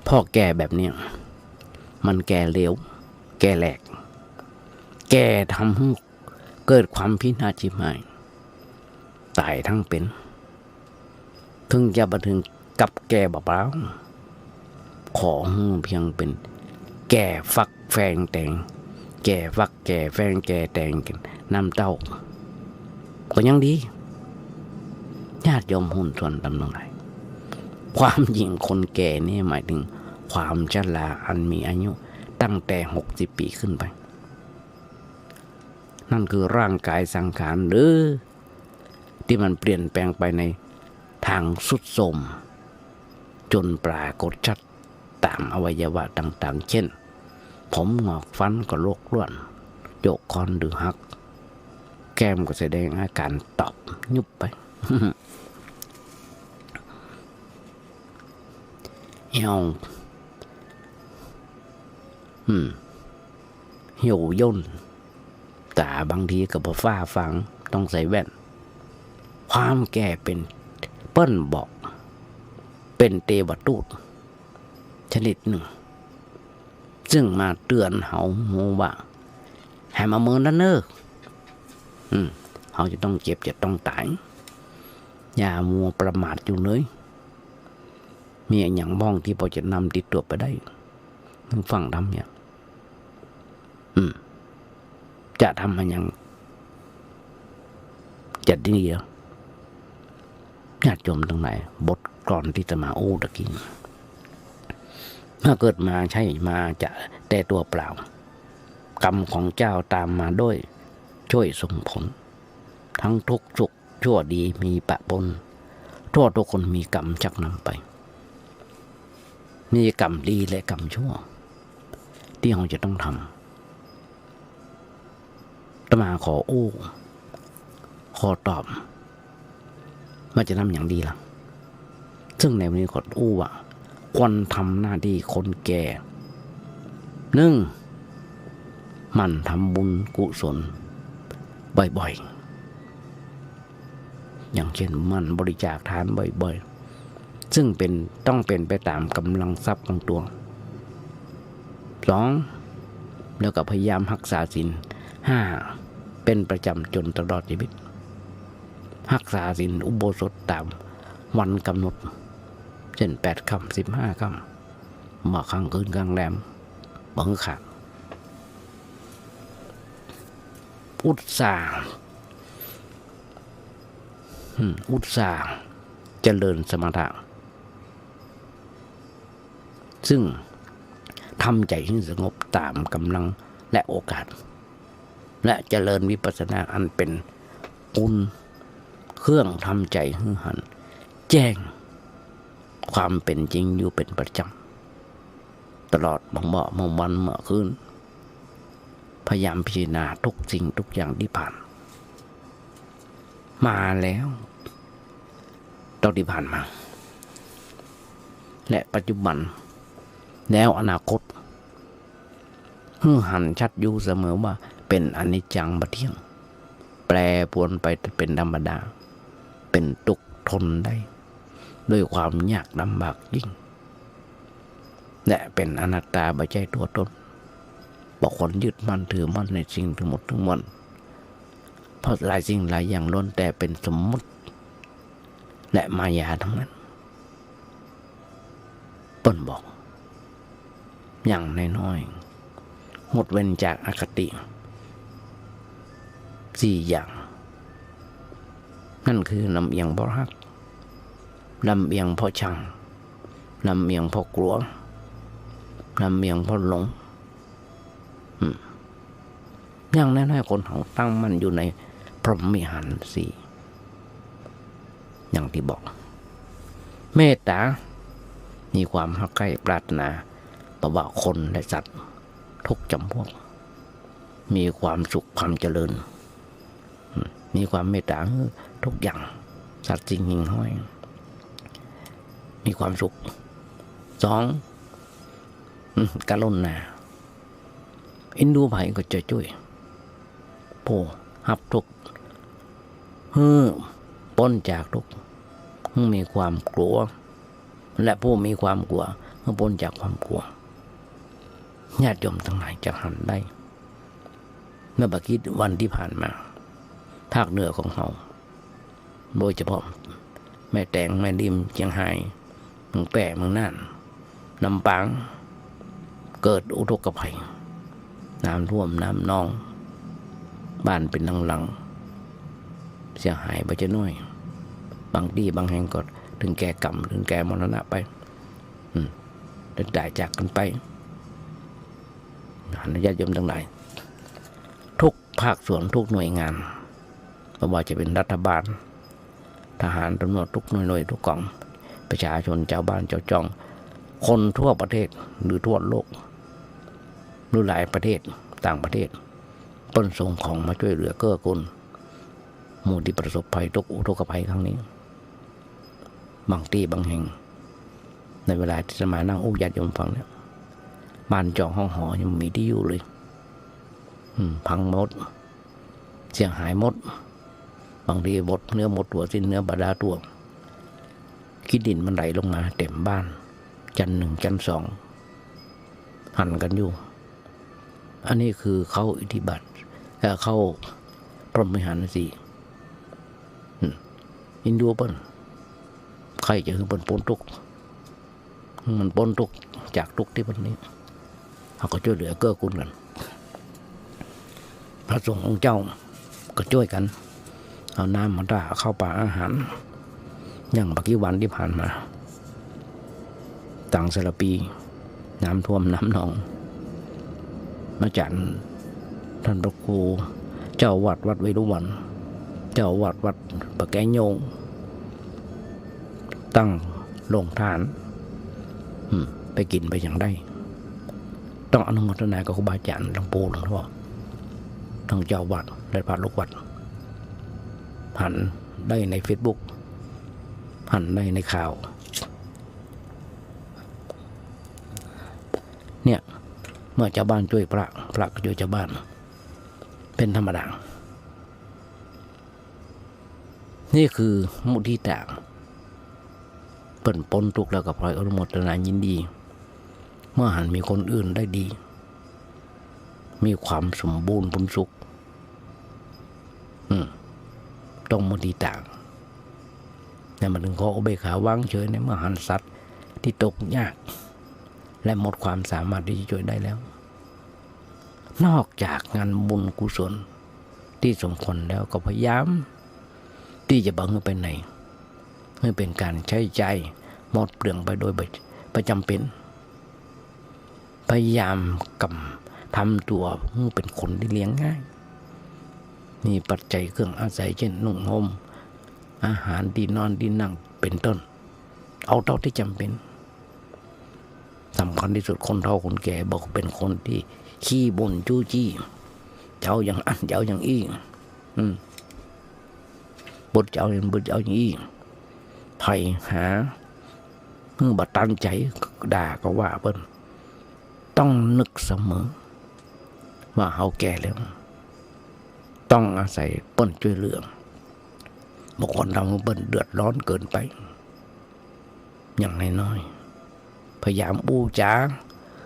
พ่อแก่แบบนี้มันแก่เร็วแก่แหลกแก่ทำให้เกิดความพินาศชิบหายตายทั้งเป็นถึงจะมาถึงกับแก่เปล่าขอเพียงเป็นแก่ฟักแฟงแตงแก่ฟักแก่แฟงแก่แตงน้ำเต้าก็ยังดีญาติโยมหุ้นส่วนตำแหน่งไหนความยิ่งคนแก่นี่หมายถึงความชราอันมีอายุตั้งแต่60 ปีขึ้นไปนั่นคือร่างกายสังขารหรือที่มันเปลี่ยนแปลงไปในทางสุดโทรมจนปรากฏชัดตามอวัยวะต่างๆเช่นผมงอกฟันก็โรคร่วนโยกคอนหรือหักแก้มก็แสดงอาการตอบยุบไป เหี่ยวเหี่ยวย่นตาบางทีก็บ่ฟ้าฟังต้องใส่แว่นความแก่เป็นเปิ้นบอกเป็นเตวทูตชนิดหนึ่งซึ่งมาเตือนเฮาว่าให้มาเมินนั่นเนอะเฮาจะต้องเจ็บจะต้องตายอย่ามัวประมาทอยู่เลยมีอย่างบ้องที่พอจะนำติดตัวไปได้ฟังทำเนี่ยจะทำมันยังจะดีเหรอญาติโยมตรงไหนบทกลอนที่จะมาโอ้ตะกี้ถ้าเกิดมาใช่มาจะแต่ตัวเปล่ากรรมของเจ้าตามมาด้วยช่วยส่งผลทั้งทุกข์สุขชั่วดีมีปะปนทั่วทุกคนมีกรรมชักนำไปมีกรรมดีและกรรมชั่วที่เราจะต้องทำมาขอขอตอบว่าจะทำอย่างดีล่ะซึ่งในวันนี้ขอว่าควรทำหน้าที่คนแก่มันทำบุญกุศลบ่อยๆอย่างเช่นมันบริจาคทานบ่อยๆซึ่งต้องเป็นไปตามกำลังทรัพย์ของตัว2แล้วก็พยายามรักษาศีล5เป็นประจำจนตลอดชีวิตรักษาศีลอุโบสถตามวันกำหนดเช่น8 ค่ำ15 ค่ำมาค้างคืนกลางแรมบังคับ อุตส่าห์เจริญสมถะซึ่งทำใจให้สงบตามกำลังและโอกาสและเจริญวิปัสสนาอันเป็นเครื่องทำใจให้หันแจ้งความเป็นจริงอยู่เป็นประจำตลอดบางวันเมื่อคืนพยายามพิจารณาทุกสิ่งทุกอย่างที่ผ่านมาแล้วตอนที่ผ่านมาและปัจจุบันแล้วอนาคตหันชัดอยู่เสมอว่าเป็นอนิจจังบ่เที่ยงแปรปรวนไปเป็นธรรมดาเป็นทุกข์ทนได้ด้วยความยากลำบากยิ่งและเป็นอนัตตาบ่ใช่ตัวตนบุคคลยึดมั่นถือมั่นในสิ่งทั้งหมดทั้งมวลเพราะหลายสิ่งหลายอย่างล้วนแต่เป็นสมมุติและมายาทั้งนั้นต้นบอกอย่างน้อยๆหมดเว้นจากอคติ4 อย่างนั่นคือลำเอียงเพราะรักลำเอียงเพราะชังลำเอียงเพราะกลัวลำเอียงเพราะหลงอย่างน้อยๆคนเขาตั้งมั่นอยู่ในพรหมวิหาร 4อย่างที่บอกเมตตามีความรักใคร่ปรารถนาต่อว่าคนและสัตว์ทุกจำพวกมีความสุขความเจริญมีความเมตตาทุกอย่างสัตว์จริงหิ่งห้อยมีความสุข 2. กรุณาอินดูไผก็จะช่วยผู้หับทุกข์พ้นจากทุกข์มีความกลัวและผู้มีความกลัวพ้นจากความกลัวญาติโยมทั้งหลายจะหันได้เมื่อบัคิดวันที่ผ่านมาภาคเหนือของเราโดยเฉพาะแม่แตงแม่ริมเชียงรายเมืองแปะเมืองน่านลำปางเกิดอุทกภัยน้ำท่วมน้ำนองบ้านเป็นหลังๆเสียหายไปจะน้อยบางที่บางแห่งก็ถึงแก่กรรมถึงแก่มรณะไปได้ตายจากกันไปญาติโยมทั้งหลายทุกภาคส่วนทุกหน่วยงานไม่ว่าจะเป็นรัฐบาลทหารตำรวจทุกหน่วยทุกกองประชาชนชาวบ้านชาวจองคนทั่วประเทศหรือทั่วโลกหรือหลายประเทศต่างประเทศต้นส่งของมาช่วยเหลือเกื้อกูลหมู่ที่ประสบภัยทุกอุทกภัยครั้งนี้บางที่บางแห่งในเวลาที่จะมานั่งญาติโยมฟังเนี่ยบ้านจองห้องหอยังมีที่อยู่เลยพังหมดเสียหายหมดบางทีหมดเนื้อหมดตัวสิ้นเนื้อบาดาตัวขี้ดินมันไหลลงมาเต็มบ้านชั้น 1ชั้น 2หันกันอยู่อันนี้คือเข้าอิทธิบาทและเข้าพรหมวิหาร 4อินดูเปิ้นใครจะคือเปิ้นพ้นทุกข์มันพ้นทุกข์จากทุกข์ที่มันนี้เขาก็ช่วยเหลือเกื้อกูลกันพระสงฆ์องค์เจ้าก็ช่วยกันเอาน้ำมาด่าเข้าป่าอาหารอย่างปัจจุบันที่ผ่านมาต่างสารปีน้ำท่วมน้ำนองอาจารย์ท่านพระครูเจ้าวัดวัดเวรุวันเจ้าวัดวัดปะแกงโยงตั้งโรงทานไปกินไปอย่างได้ต้องอนุโมทนากับครูบาอาจารย์หลวงปู่หลวงพ่อทั้งเจ้าวัดและพระลูกวัดหันได้ใน Facebook หันได้ในข่าวเนี่ยเมื่อชาวบ้านช่วยพระก็ช่วยชาวบ้านเป็นธรรมดานี่คือมุทิตาเปิ่นปนทุกข์แล้วก็พลอยอนุโมทนายินดีเมื่อหันมีคนอื่นได้ดีมีความสมบูรณ์ผลสุขต้องมุทิตาแต่มันถึงขออุเบกขาวางเฉยในเมื่อหันสัตว์ที่ตกยากและหมดความสามารถที่จะช่วยได้แล้วนอกจากงานบุญกุศลท ที่สมควรแล้วก็พยายามที่จะบังไปไหนให้เป็นการใช้ใจายหมดเปลืองไปโดยประจำเป็นพยายามทำตัวให้เป็นคนที่เลี้ยงง่ายมีปัจจัยเครื่องอาศัยเช่นนุ่งห่มอาหารที่นอนที่นั่งเป็นต้นเอาเท่าที่จำเป็นสำคัญที่สุดคนเฒ่าคนแก่บอกเป็นคนที่ขี้บ่นจู้จี้เจ้าอย่างอันเจ้าอย่างอี้บดเจ้าอย่างบดเจ้าอย่างอี้ไผ่หาเมื่อบัดตั้งใจด่าก็ว่าเปิ้นต้องนึกเสมอว่าเฮาแก่แล้วต้องอาศัยเปิ้นช่วยเหลือบางคนทำให้เปิ้นเดือดร้อนเกินไปอย่างน้อยๆพยายามบูชา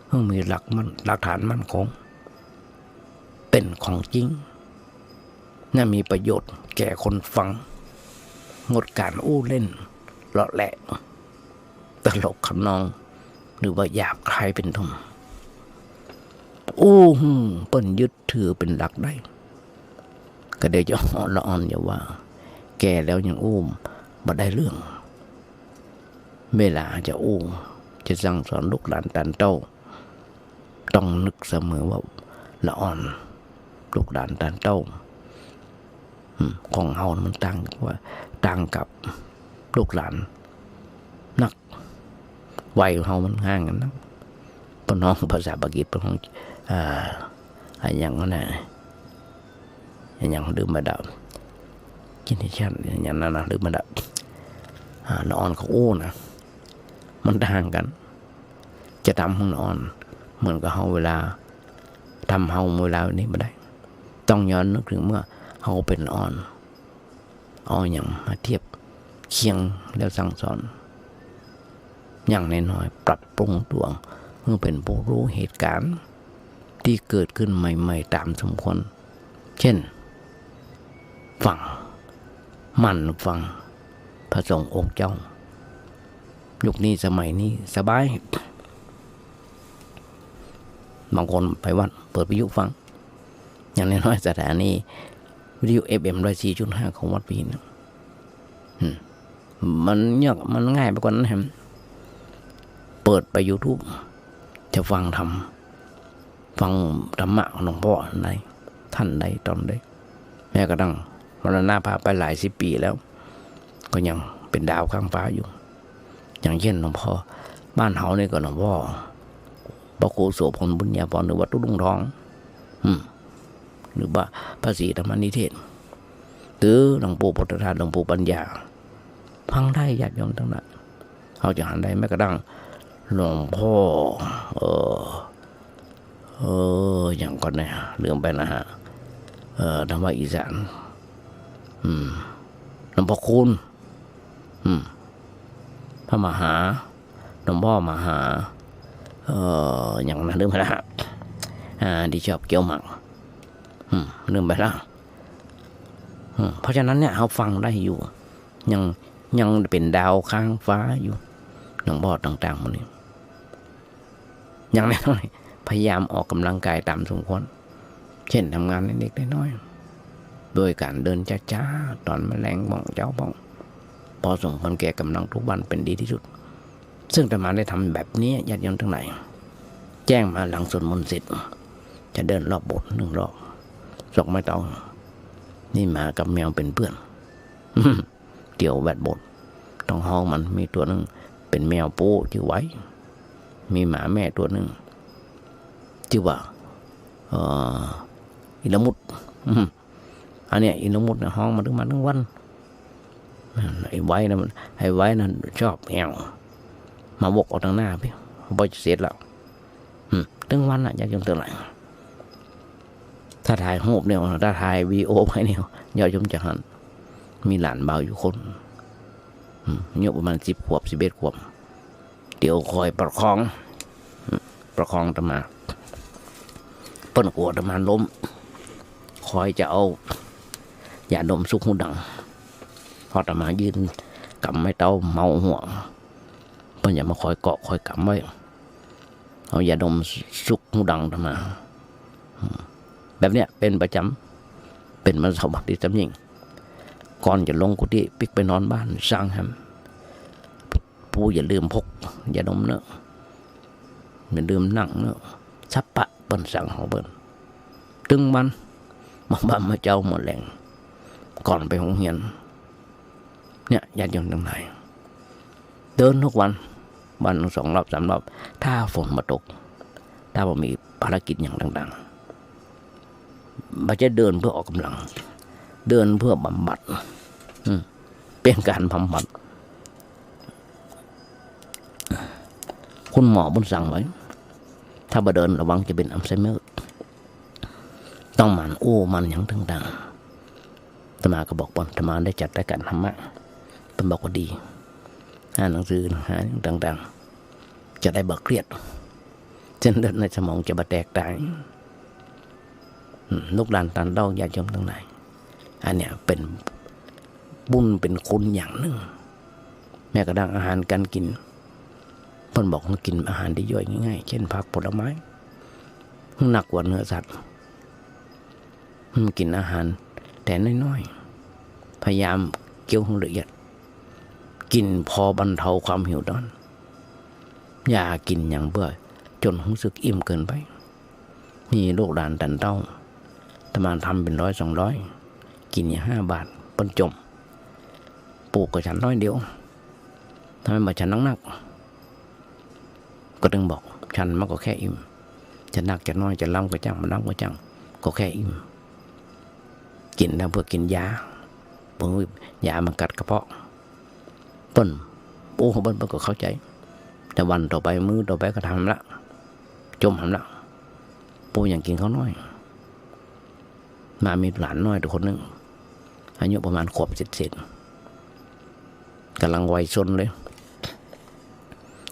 ให้มีหลักฐานมั่นคงเป็นของจริงน่ามีประโยชน์แก่คนฟังงดการอู้เล่นเลาะแหละตลกขนองหรือว่าหยาบคายเป็นต้นเปิ้นยึดถือเป็นหลักได้ก็เดี๋ยวจะละอ่อนอย่าว่าแก่แล้วยังบ่ได้เรื่องเวลาจะจะสั่งสอนลูกหลานตันเต้าต้องนึกเสมอว่าละอ่อนลูกหลานตันเต้าของเฮามันต่างกับลูกหลานนักวัยเฮามันห่างกันนะปน้องภาษาบาลีปน้องอย่างนั้นน่ะอย่างดื่มมาดับกินที่ชั้นอย่างนั้นนะดื่มมาดับละอ่อนของนะมันต่างกันจะทำห้องนอนเหมือนกับเฮาเวลาทำเฮาเวลานี้ไม่ได้ต้องย้อนนึกถึงเมื่อเฮาเป็นอ่อนอย่างมาเทียบเคียงแล้วสั่งสอนอย่างน้อยๆปรับปรุงตัวเมื่อเป็นผู้รู้เหตุการณ์ที่เกิดขึ้นใหม่ๆตามสมควรเช่นฟังพระสงฆ์องค์เจ้ายุคนี้สมัยนี้สบายบางคนไปวัดเปิดวิทยุฟังอย่างน้อยๆสถานีวิทยุ FM 104.5 ของวัดพีนมันง่ายไปกว่านั้นแฮมเปิดไป YouTube จะฟังธรรมะของหลวงพ่อใดท่านใดตอนใดแม้กระทั่งมรณภาพไปหลาย10 ปีแล้วก็ยังเป็นดาวข้างฟ้าอยู่อย่างเช่นหลวงพ่อบ้านเฮานี่ก็หลวงพ่อพระครูโสพลบุญญาภรณ์หรือวัดตุ้งทองหรือว่าพระศรีธรรมนิเทศหรือหลวงปู่พุทธทาสหลวงปู่ปัญญาฟังได้ญาติโยมทั้งนั้นเขาจะหันได้แม้กระทั่งหลวงพ่ออย่างก่อนเนี่ยเรื่องไปนะฮะธรรมะอีสานหลวงพ่อคุณพระมหาหลวงพ่อมหาอย่างนั้นเรื่องไปแล้วที่ชอบเกี่ยวหมักเรื่องไปแล้วเพราะฉะนั้นเนี่ยเขาฟังได้อยู่ยังเป็นดาวข้างฟ้าอยู่หลวงพ่อต่างๆหมดนี้อย่างน้อยพยายามออกกำลังกายตามสมควรเช่นทำงานเล็กๆน้อยๆโดยการเดินช้าๆตอนแมลงบ้องเจ้าบ้องพอสมควรแก่กำลังทุกวันเป็นดีที่สุดซึ่งอาตมาได้ทำแบบนี้ญาติโยมทั้งหลายแจ้งมาหลังสวดมนต์เสร็จจะเดินรอบโบสถ์1 รอบสกไม่ต้องนี่หมากับแมวเป็นเพื่อนเดี๋ยวแวดโบสถ์ต้องห้องมันมีตัวนึงเป็นแมวโป้ชื่อไว้มีหมาแม่ตัวนึงชื่อว่าอินมุดอันเนี้ยอินมุดนะห้องมาทั้งวันไอ้ไว้นะชอบแอวมาบกออกทางหน้าพี่พอจะเสร็จแล้วทั้งวันน่ะอยากจะเท่าไหร่ถ้าถ่ายรูปเนี่ยถ้าถ่ายวีโอไปเนี่ยยอดชมจะหันมีหลานเบาอยู่คนอายุประมาณ10 ขวบ 11 ขวบเดี๋ยวคอยประคองตมาเปิ้นกลัวตมาล้มคอยจะเอายาดมซุกหูดังพอตมายืนกำไม่เต้าเมาหัวเปิ้นอย่ามาคอยเกาะคอยกำไว้เอายาดมซุกหูดังตมาแบบเนี้ยเป็นประจ เป็นมันสวัสดิ์ที่จำยิ่งก่อนจะลงกุฏิปิกไปนอนบ้านสร้างแฮมผู้อย่าลืมพกอย่าดมเนอะอย่าลืมนั่งเนอะชับปะเปิ้นสั่งของเปิ้นตึงมันมาบ้านมาเจ้าหมดแรงก่อนไปโรงเรียนเนี่ยญาติโยมทั้งหลายเดินทุกวัน2 รอบ 3 รอบถ้าฝนมาตกถ้าว่ามีภารกิจอย่างต่างๆมันจะเดินเพื่อออกกำลังเดินเพื่อบำบัดเป็นการบำบัดคุณหมอบุญสั่งไว้ถ้ามาเดินระวังจะเป็นอัลไซเมอร์ต้องมันมันอย่างต่างๆธรรมาก็บอกปอนธรรมาได้จัดรายการธรรมะเป็นบอกว่าดีอ่านหนังสือหาต่างๆจะได้เบิกเครียดเส้นเลือดในสมองจะบาแตกตายลูกหลานตันเล่าญาติโยมทั้งหลายอันเนี้ยเป็นบุญเป็นคุณอย่างหนึ่งแม้กระทั่งอาหารการกินเพิ่นบอกให้กินอาหารที่ย่อยง่ายๆเช่นผักผลไม้หนักกว่าเนื้อสัตว์กินอาหารแต่น้อยๆพยายามเคี้ยวให้ละเอียดกินพอบรรเทาความหิวร้อนอย่ากินอย่างเบื่อจนรู้สึกอิ่มเกินไปมีลูกหลานตันเต้าทำมาทำเป็น100-200กินอย่าง5 บาทปนจมปลูกกับฉันน้อยเดียวทำไมมาฉันนักก็ต้องบอกฉันมันก็แค่อิ่มจะหนักจะน้อยจะล้ำก็จังมันล้ำก็จังก็แค่อิ่มกินแล้วเพื่อกินยาเพื่อยามันกัดกระเพาะเปิ้นปูของเปิ้นก็เข้าใจแต่วันต่อไปมื้อต่อไปก็ทำละจมทำละปูอย่างกินเขาน้อยมามีหลานน้อยตัวคนหนึ่งอายุประมาณขวบเศษกำลังวัยซนเลย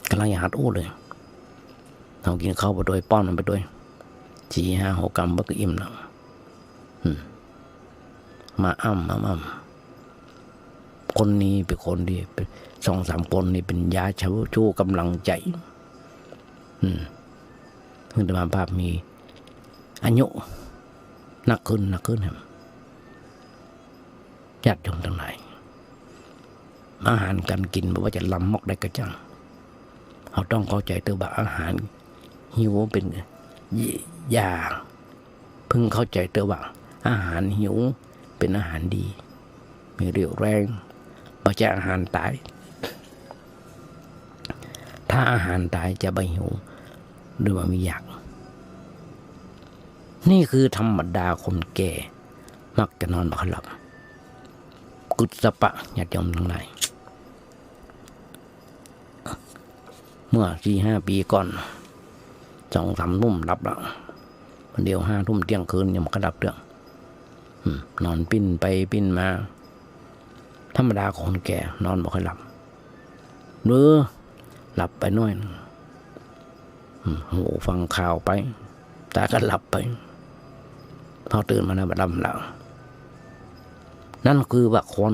กำลังอยากหัดเลยเรากินข้าวไปด้วยป้อนมันไปด้วย4, 5, 6 กรัมก็อิ่มแล้วมาคนนี้เป็นคนดี2-3 คนนี่เป็นยาชูกำลังใจคือธรรมภาพมีอายุหนักขึ้นครับญาติโยมทั้งหลายอาหารการกินไม่ว่าจะลำมอกได้กระจังเราต้องเข้าใจตัวว่าอาหารหิวเป็นยาเพิ่งเข้าใจตัวว่าอาหารหิวเป็นอาหารดีมีเรี่ยวแรงไม่ใช่อาหารตายถ้าอาหารตายจะไม่หิวหรือว่าไม่อยากนี่คือธรรมดาคนแก่มักจะนอนไม่ค่อยหลับกุศปะญาติโยมทั้งหลายเมื่อ 4-5 ปีก่อน2-3 ทุ่มหลับแล้วเดี๋ยว5 ทุ่มเที่ยงคืนยังไม่กระดับเรื่องนอนปิ้นไปปิ้นมาธรรมดาคนแก่นอนไม่ค่อยหลับหรือหลับไปน้อยหูฟังข่าวไปตาก็หลับไปพอตื่นมาแล้วหลับแล้วนั่นคือว่าคน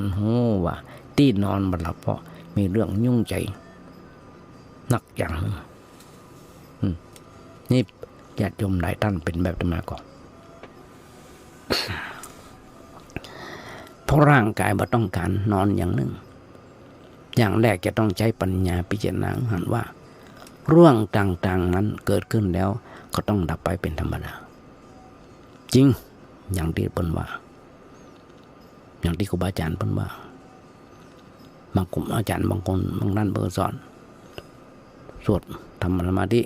ว่าที่นอนไม่หลับเพราะมีเรื่องยุ่งใจนักอย่างนึงนี่ญาติโยมหลายท่านเป็นแบบนี้มาก่อนเพราะร่างกายบ่ต้องการนอนอย่างหนึ่งอย่างแรกจะต้องใช้ปัญญาพิจารณาหันว่าเรื่องต่างๆนั้นเกิดขึ้นแล้วก็ต้องดับไปเป็นธรรมดาจริงอย่างที่เปิ้นว่าอย่างที่ครูบาอาจารย์เปิ้นว่าบางกลุ่มอาจารย์บางคนบางท่านเปิ้นสอนสวดทำสมาธิ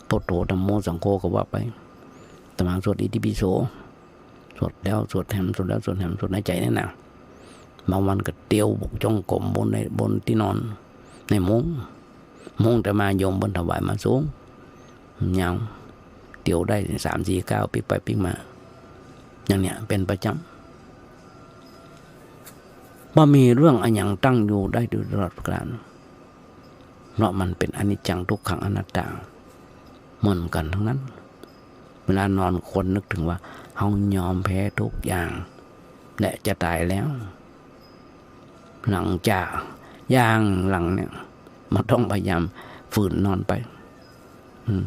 พุทโธธัมโมสังโฆก็ว่าไปตมาสวดอิติปิโสสวดแล้วสวดแหมสวดแล้วสวดแหมสวดในใจนี่นะบางวันก็เตียวบุกจงกรมบนที่นอนในมุ้งแต่มาโยมบนถวายมาสูงยาวเตียวได้3-4 ก้าวพลิกไปพลิกมาอย่างเนี้ยเป็นประจำว่ามีเรื่องอันยังตั้งอยู่ได้ตลอดกาลเพราะมันเป็นอนิจจังทุกขังอนัตตาเหมือนกันทั้งนั้นเวลานอนคนนึกถึงว่าเฮายอมแพ้ทุกอย่างและจะตายแล้วหลังจากย่างหลังเนี่ยมันต้องพยายามฝืนนอนไป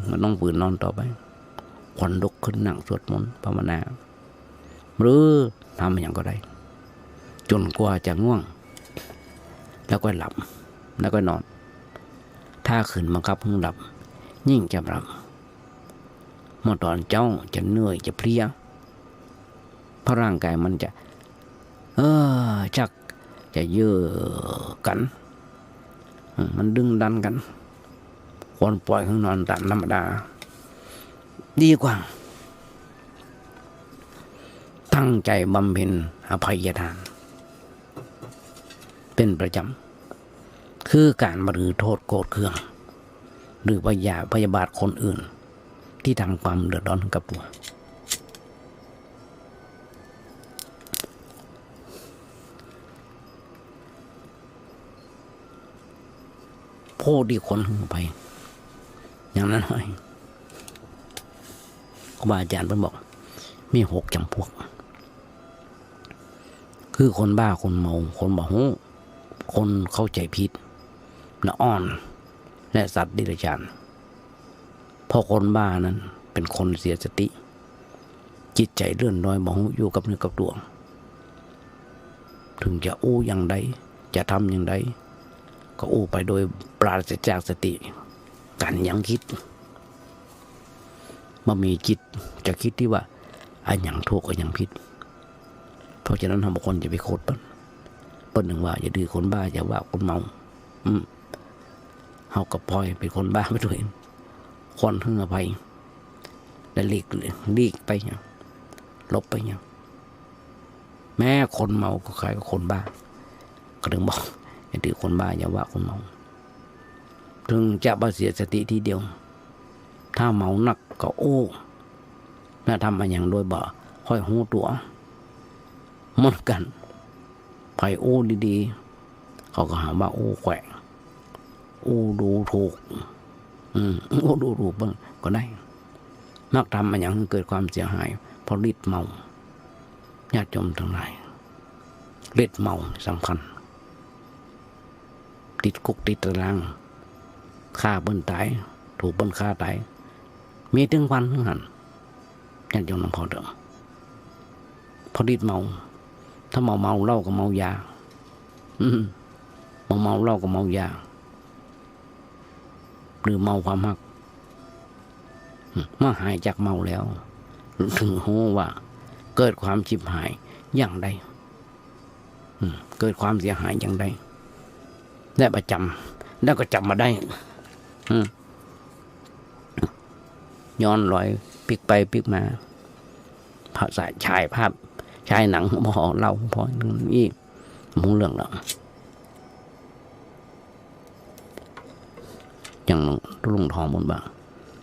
มันต้องฝืนนอนต่อไปควันลุกขึ้นนั่งสวดมนต์ภาวนาหรือ ทำอย่างก็ได้จนกว่าจะง่วงแล้วก็หลับแล้วก็นอนถ้าขืนบังคับให้หลับยิ่งจะหลับเมื่อตอนเจ้าจะเหนื่อยจะเพลียเพราะร่างกายมันจะชักจะเยอะกันมันดึงดันกันควรปล่อยให้นอนตามธรรมดาดีกว่าตั้งใจบำเพ็ญอภัยทานเป็นประจำคือการบรรลือโทษโกรธเคืองหรือพยาบาทคนอื่นที่ทำความเดือดร้อนกับตัวโพดที่คนหึงไปอย่างนั้นหน่อยครูบาอาจารย์เพิ่นบอกมี6 จำพวกคือคนบ้าคนเมาคนบ่ฮู้คนเข้าใจผิดละอ่อนและสัตว์ดิรัจฉานเพราะคนบ้านั้นเป็นคนเสียสติจิตใจเลื่อนลอยบ่ฮู้อยู่กับเนื้อกับตัวถึงจะอู้อย่างใดจะทำอย่างใดก็อู้ไปโดยปราศจากสติการยังคิดมามีจิตจะคิดที่ว่าอันอย่างถูกอันอย่างผิดเพราะฉะนั้นบางคนจะไปโคตรเปิ้นหนึ่งว่าอย่าดื้อคนบ้าอย่าว่าคนเมาเฮากับพลอยเป็นคนบ้าไปด้วยคนหึงอภัยและหลีกไปเนี่ยลบไปเนี่ยแม้คนเมาก็คล้ายกับคนบ้าก็ถึงบอกอย่าดื้อคนบ้าอย่าว่าคนเมาถึงจะบาเสียสติทีเดียวถ้าเมาหนักก็โอ้น่าทำมาอย่างโดยบ่ค่อยหูตัวเหมือนกันไปโอ้ดีๆเขาก็หาว่าโอ้แขวะโอ้ดูถูกโอ้ดูถูกบ้างก็ได้มักทำมาอย่างเกิดความเสียหายเพราะฤทธิ์เมาญาติโยมทั้งหลายฤทธิ์เมาสำคัญติดคุกติดตารางฆ่าเบิ้ลตายถูกเบิ้ลฆ่าตายมีถึงวันทั้งหันญาติโยมน้ำพอเดิมพอฤทธิ์เมาถ้าเมาเหล้าก็เมายาเมาเหล้าก็เมายาหรือเมาความฮักเมื่อหายจากเมาแล้วถึงรู้ว่าเกิดความชิบหายอย่างใดเกิดความเสียหายอย่างใดได้ประจำแล้วก็จำมาได้ย้อนรอยพลิกไปพลิกมาภาษาชายภาพชายหนังพอเล่าพอนี่มุ้งเรื่องแล้วอย่างลุงทองบนบ่า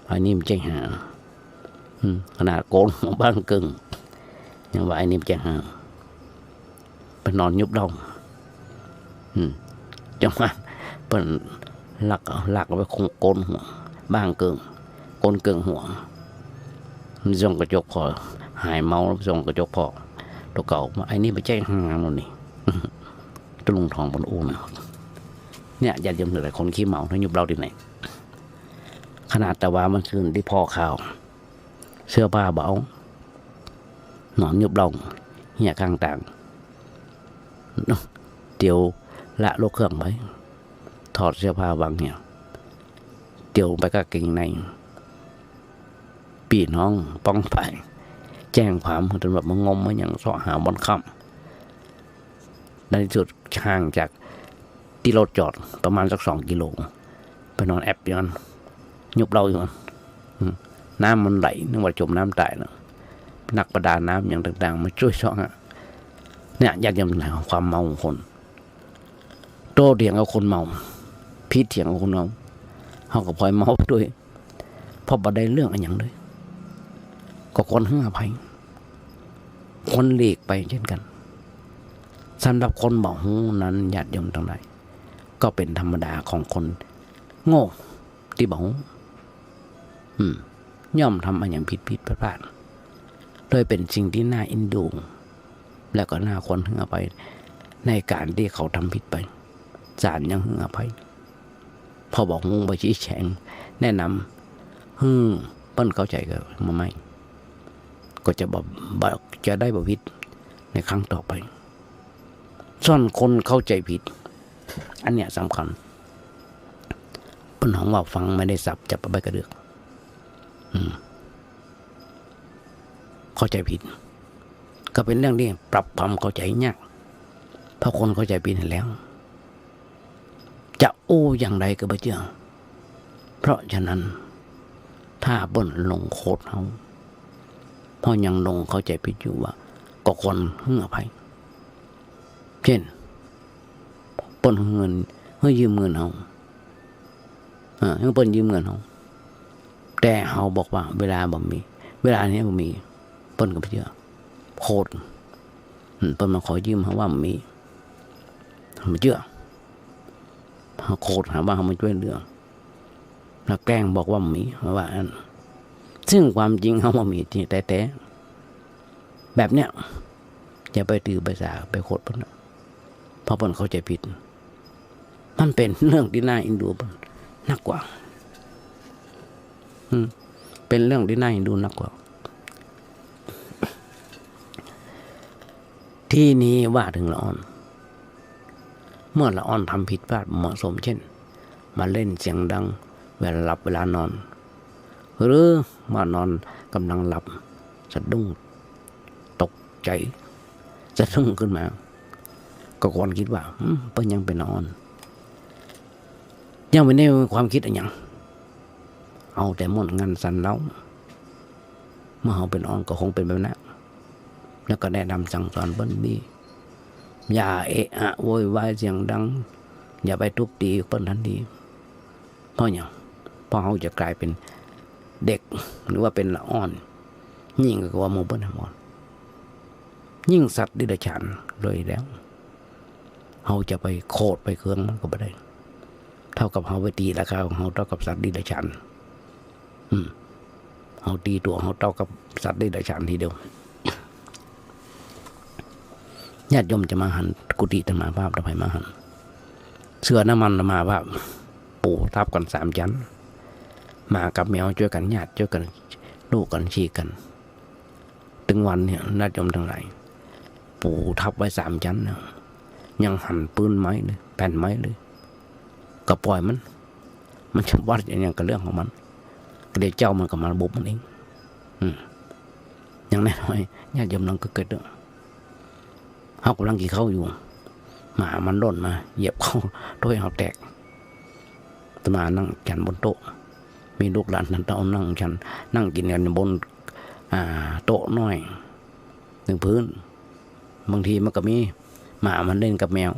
อันนี้มันใจหาขนาดโกนของบ้านกึ่งอย่างว่าอันนี้มันใจหาไปนอนยุบดองจังหวะเป็นหลักเอาไปโกนหัวบ้างเกิงโกนเกิงหัวส่งกระจกพอหายเมาแล้วส่งกระจกพอตัวเก่าไอ้นี่ไปแจ้งห้างนู่นนี่ตลุงทองบนอูนะเนี่ยอย่าเยี่ยมเลยคนขี้เมาทั้งยุบเราที่ไหนขนาดแต่ว่ามันคืนที่พ่อข่าวเสื้อผ้าเบาหนอนยุบเราเหี้ยข้างต่างเตียวละโลกเครื่องไว้ถอดเสื้อผ้าบางเนี่ยเตียวไปก็เก่งในปีน้องป้องไปแจ้งความจนแบบมันงมมาอย่างสอหาบนค่ำในที่สุดห่างจากที่รถจอดประมาณสัก2 กิโลไปนอนแอบอยู่นั่นยุบเราอยู่นั่นน้ำมันไหลนึกว่าจมน้ำตายนะนักประดาน้ำอย่างต่างๆมาช่วยช่องเนี่ยอยากจะเป็นความเมาของคนโตเถียงกับคนเมาพิษเถียงกับคนเมาเขาก็พลอยเมาไปด้วยเพราะบ่ได้เรื่องอะไรอย่างเลยก็คนให้อภัยคนหลีกไปเช่นกันสำหรับคนบอกหูนั้นญาติโยมทั้งหลายก็เป็นธรรมดาของคนโง่ที่บอกย่อมทำอะไรอย่างผิดพลาดโดยเป็นสิ่งที่น่าเอ็นดูและก็น่าคนให้อภัยในการที่เขาทำผิดไปศาลยังให้อภัยพอบอกงงไปชี้แจงแนะนำเปิ้นเข้าใจกันมาไหมก็จะบอกจะได้บ่ผิด ในครั้งต่อไปซ่อนคนเข้าใจผิดอันเนี้ยสำคัญเปิ้นของว่าฟังไม่ได้สับจับไปกระเดือกเข้าใจผิดก็เป็นเรื่องที่ปรับความเข้าใจยากเพราะคนเข้าใจผิดแล้ว จะโอ้อย่างไรก็ไม่เชื่อเพราะฉะนั้นถ้าเปิ้นลงโคตรเขาเพราะยังลงเข้าใจผิดอยู่ว่าก็คนเหื่อภัยเช่นเปิ้นเงินเฮ้ยยืมเงินเขาให้เปิ้นยืมเงินเขาแต่เขาบอกว่าเวลาบ่มีเวลานี้บ่มีเปิ้นก็ไม่เชื่อโคตรเปิ้นมาขอยืมเขาว่ามีไม่เชื่อเขาโคตรหาว่าเขามาช่วยเหลือแล้วแกล้งบอกว่ามีว่าอันซึ่งความจริงเขาว่ามีจริงแต่แบบเนี้ยอย่าไปตือไปสาไปโคตรเพิ่นเพราะเพิ่นเข้าใจผิดมันเป็นเรื่องที่น่าอินดูนักกว่าเป็นเรื่องที่น่าอินดูนักกว่าที่นี้ว่าถึงละอ่อนเมื่อละอ่อนทำผิดพลาดเหมาะสมเช่นมาเล่นเสียงดังเวลาหลับเวลานอนหรือมานอนกำลังหลับสะดุ้งตกใจสะดุ้งขึ้นมาก็ควรคิดว่าเพิ่นยังเป็นละอ่อนยังไม่ได้ความคิดอะไรอย่างเอาแต่หมดงานสันเล้าเมื่อเขาเป็นอ่อนก็คงเป็นแบบนั้นแล้วก็แนะนำสั่งสอนเปิ้นดีอย่าเอะอะโวยวายเสียงดังอย่าไปทุบตีเปิ้นทันทีเพราะอย่างเพราะเขาจะกลายเป็นเด็กหรือว่าเป็นละอ่อนยิ่งกว่าหมู่เปิ้นหมดยิ่งสัตว์ดิบฉันเลยแล้วเขาจะไปโคตรไปเครื่องมันก็ไม่ได้เท่ากับเขาไปตีราคาของเขาเท่ากับสัตว์ดิบฉันเขาตีตัวเขาเท่ากับสัตว์ดิบฉันทีเดียวญาติโยมจะมาหันกุฏิธรรมาภาพทำไมมาหันเสื้อน้ำมันมาภาพปูทับกัน3 ชั้นมากับแมวช่วยกันญาติช่วยกันลูกกันชี้กันถึงวันเนี่ยญาติโยมทั้งหลายปูทับไว้3 ชั้นนะยังหั่นปืนไม้เลยแผ่นไม้เลยก็ปล่อยมันจะวัดอย่างกับเรื่องของมันเดี๋ยวเจ้ามันก็มาบุบมันเองอย่างน้อยญาติโยมน้องก็เกิดเขากำลังกินข้าวอยู่หมามันร่นมาเหยียบเข้าถ้วยเขาแตกตมานั่งฉันบนโต๊ะมีลูกหลานนั่นต้องนั่งฉันนั่งกินกันบนโต๊ะน้อยหนึ่งพื้นบางทีมันก็มีหมามันเล่นกับแมว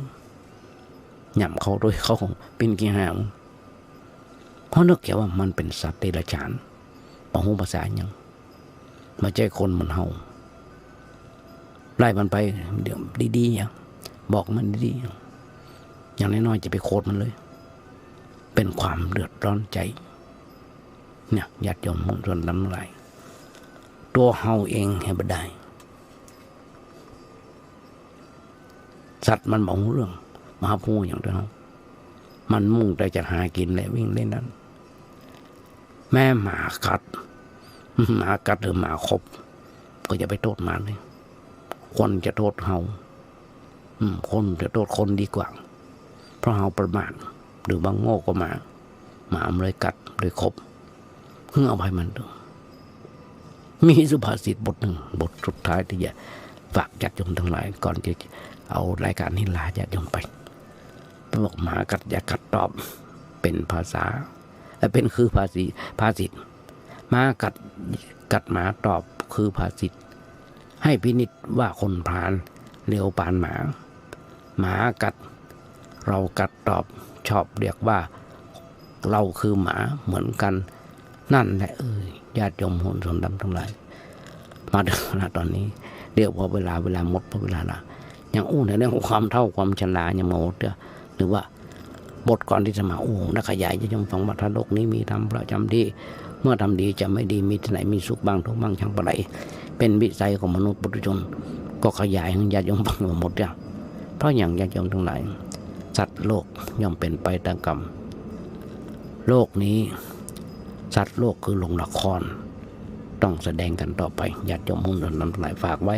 หย่ำเขาด้วยเขาเป็นกี่หาวเพราะนึกแค่ว่ามันเป็นสัตว์เดรัจฉานปะหูภาษาอย่างมาใจคนมันเฮาไล่มันไปเดี๋ยวดีๆอย่างบอกมันดีๆอย่างน้อยๆจะไปโคตรมันเลยเป็นความเดือดร้อนใจเนี่ยญาติโยมมุ่งชนลำไรตัวเฮาเองให้บ่ได้สัตว์มันบอกเรื่องมาพูดอย่างเดียวมันมุ่งแต่จะหากินและวิ่งเล่นนั้นแม่หมากัดหรือหมาคบก็อย่าไปโทษมันเลยคนจะโทษเฮาคนจะโทษคนดีกว่าเพราะเฮาประมาทหรือบางโง่ก็หมามันเลยกัดเลยคบเพื่อเอาไปมันดูมีสุภาษิตบทหนึ่งบทสุดท้ายที่จะฝากญาติโยมทั้งหลายก่อนจะเอารายการนี้ลาญาติโยมไปบอกหมากัดอย่ากัดตอบเป็นภาษาและเป็นคือภาษิตหมากัดหมาตอบคือภาษิตให้พินิจว่าคนพาลเร็วปานหมากัดเรากัดตอบชอบเรียกว่าเราคือหมาเหมือนกันนั่นแหละญาติโยมโหนสนดำทั้งหลายมาถึงตอนนี้เดี๋ยวพอเวลาหมดพอเวลาละยังในเรื่องของความเท่าความชรายังหมดหรือว่าบทก่อนที่จะมานักขยายจะยมฟังว่าถ้าโลกนี้มีธรรมประจำที่เมื่อทำดีจะไม่ดีมีที่ไหนมีสุขบ้างทุกข์บ้างช่างปะไรเป็นวิสัยของมนุษย์ปุถุชนก็ขยายให้ญาติโยมฟังหมดอย่างเพราะอย่างญาติโยมทั้งหลายสัตว์โลกย่อมเป็นไปตามกรรมโลกนี้สัตว์โลกคือโรงละครต้องแสดงกันต่อไปญาติโยมมุ่งนำหลายฝากไว้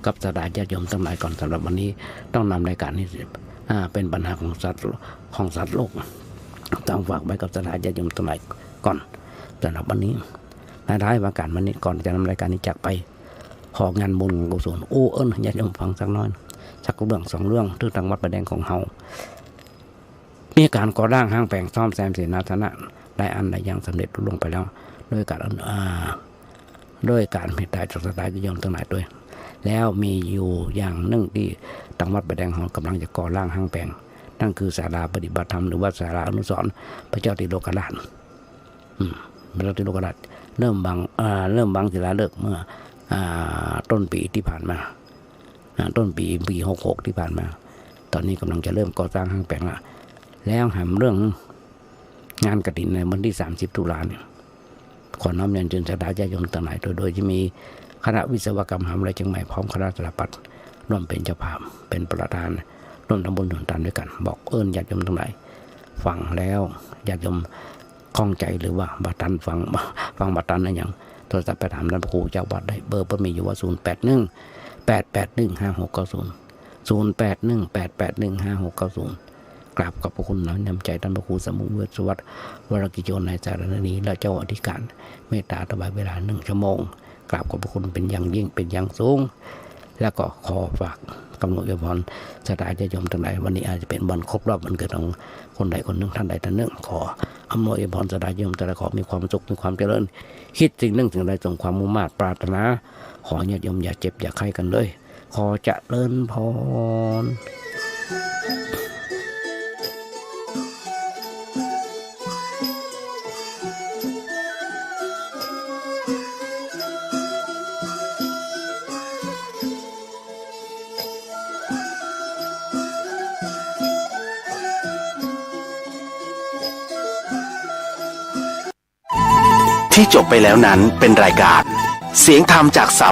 กับสถานญาติโยมทั้งหลายก่อนสำหรับวันนี้ต้องนำรายการนี้เป็นปัญหาของสัตว์โลกต้องฝากไว้กับสถานญาติโยมทั้งหลายก่อนสำหรับวันนี้ในท้ายประกาศวันนี้ก่อนจะนำรายการนี้จากไปของานบุญกุศลญาติโยมฟังสักน้อยสักเรื่อง2 เรื่องที่ทางวัดประแดงของเฮามีการก่อร่างห้างแปลงซ่อมแซมเสนาสนะได้อันใดยังสำเร็จลุล่วงไปแล้วด้วยการเมตตาจากสถานญาติโยมทั้งหลายด้วยแล้วมีอยู่อย่างหนึ่งที่ทางวัดประแดงของกำลังจะก่อร่างห้างแปลงนั่นคือศาลาปฏิบัติธรรมหรือว่าศาลาอนุสรณ์พระเจ้าติโลกราชพระเจ้าติโลกราชเริ่มบังศิลาฤกษ์เมื่อต้นปีที่ผ่านมาต้นปี66ที่ผ่านมาตอนนี้กำลังจะเริ่มก่อสร้างห้างแปลงแล้วหำเรื่องงานกฐินในวันที่30 ตุลาเนี่ยขอน้อมเรียนเชิญศรัทธาญาติโยมทั้งหลายโดยที่มีคณะวิศวกรรมมหาวิทยาลัยเชียงใหม่พร้อมคณะสถาปัตย์ร่วมเป็นเจ้าภาพเป็นประธานร่วมทำบุญร่วมทานด้วยกันบอกญาติโยมทั้งหลายฟังแล้วญาติโยมข้องใจหรือว่าบัตรทันฟังบัตรทันอะไรอย่างโทรศัพท์ไปถามท่านพระครูเจ้าวัดได้เบอร์มีอยู่ว่า0818815690 กราบขอบพระคุณน้ำใจท่านพระครูสมุเวชสวัสดิ์วรกิจโยนในสารนีและเจ้าอธิการเมตตาถวายเวลา1 ชั่วโมงกราบขอบพระคุณเป็นอย่างยิ่งเป็นอย่างสูงแล้วก็ขอฝากกำหนดอวยพรสถานญาติโยมทั้งหลายวันนี้อาจจะเป็นวันครบรอบวันเกิดของคนใดคนหนึ่งท่านใดท่านหนึ่งขออำนวยอวยพรสถานญาติโยมทั้งหลายขอมีความสุขมีความเจริญคิดสิ่งหนึ่งสิ่งใดส่งความมุ่งมั่นปรารถนาขอญาติโยมอย่าเจ็บอย่าไข้กันเลยขอเจริญพรที่จบไปแล้วนั้นเป็นรายการเสียงธรรมจากสา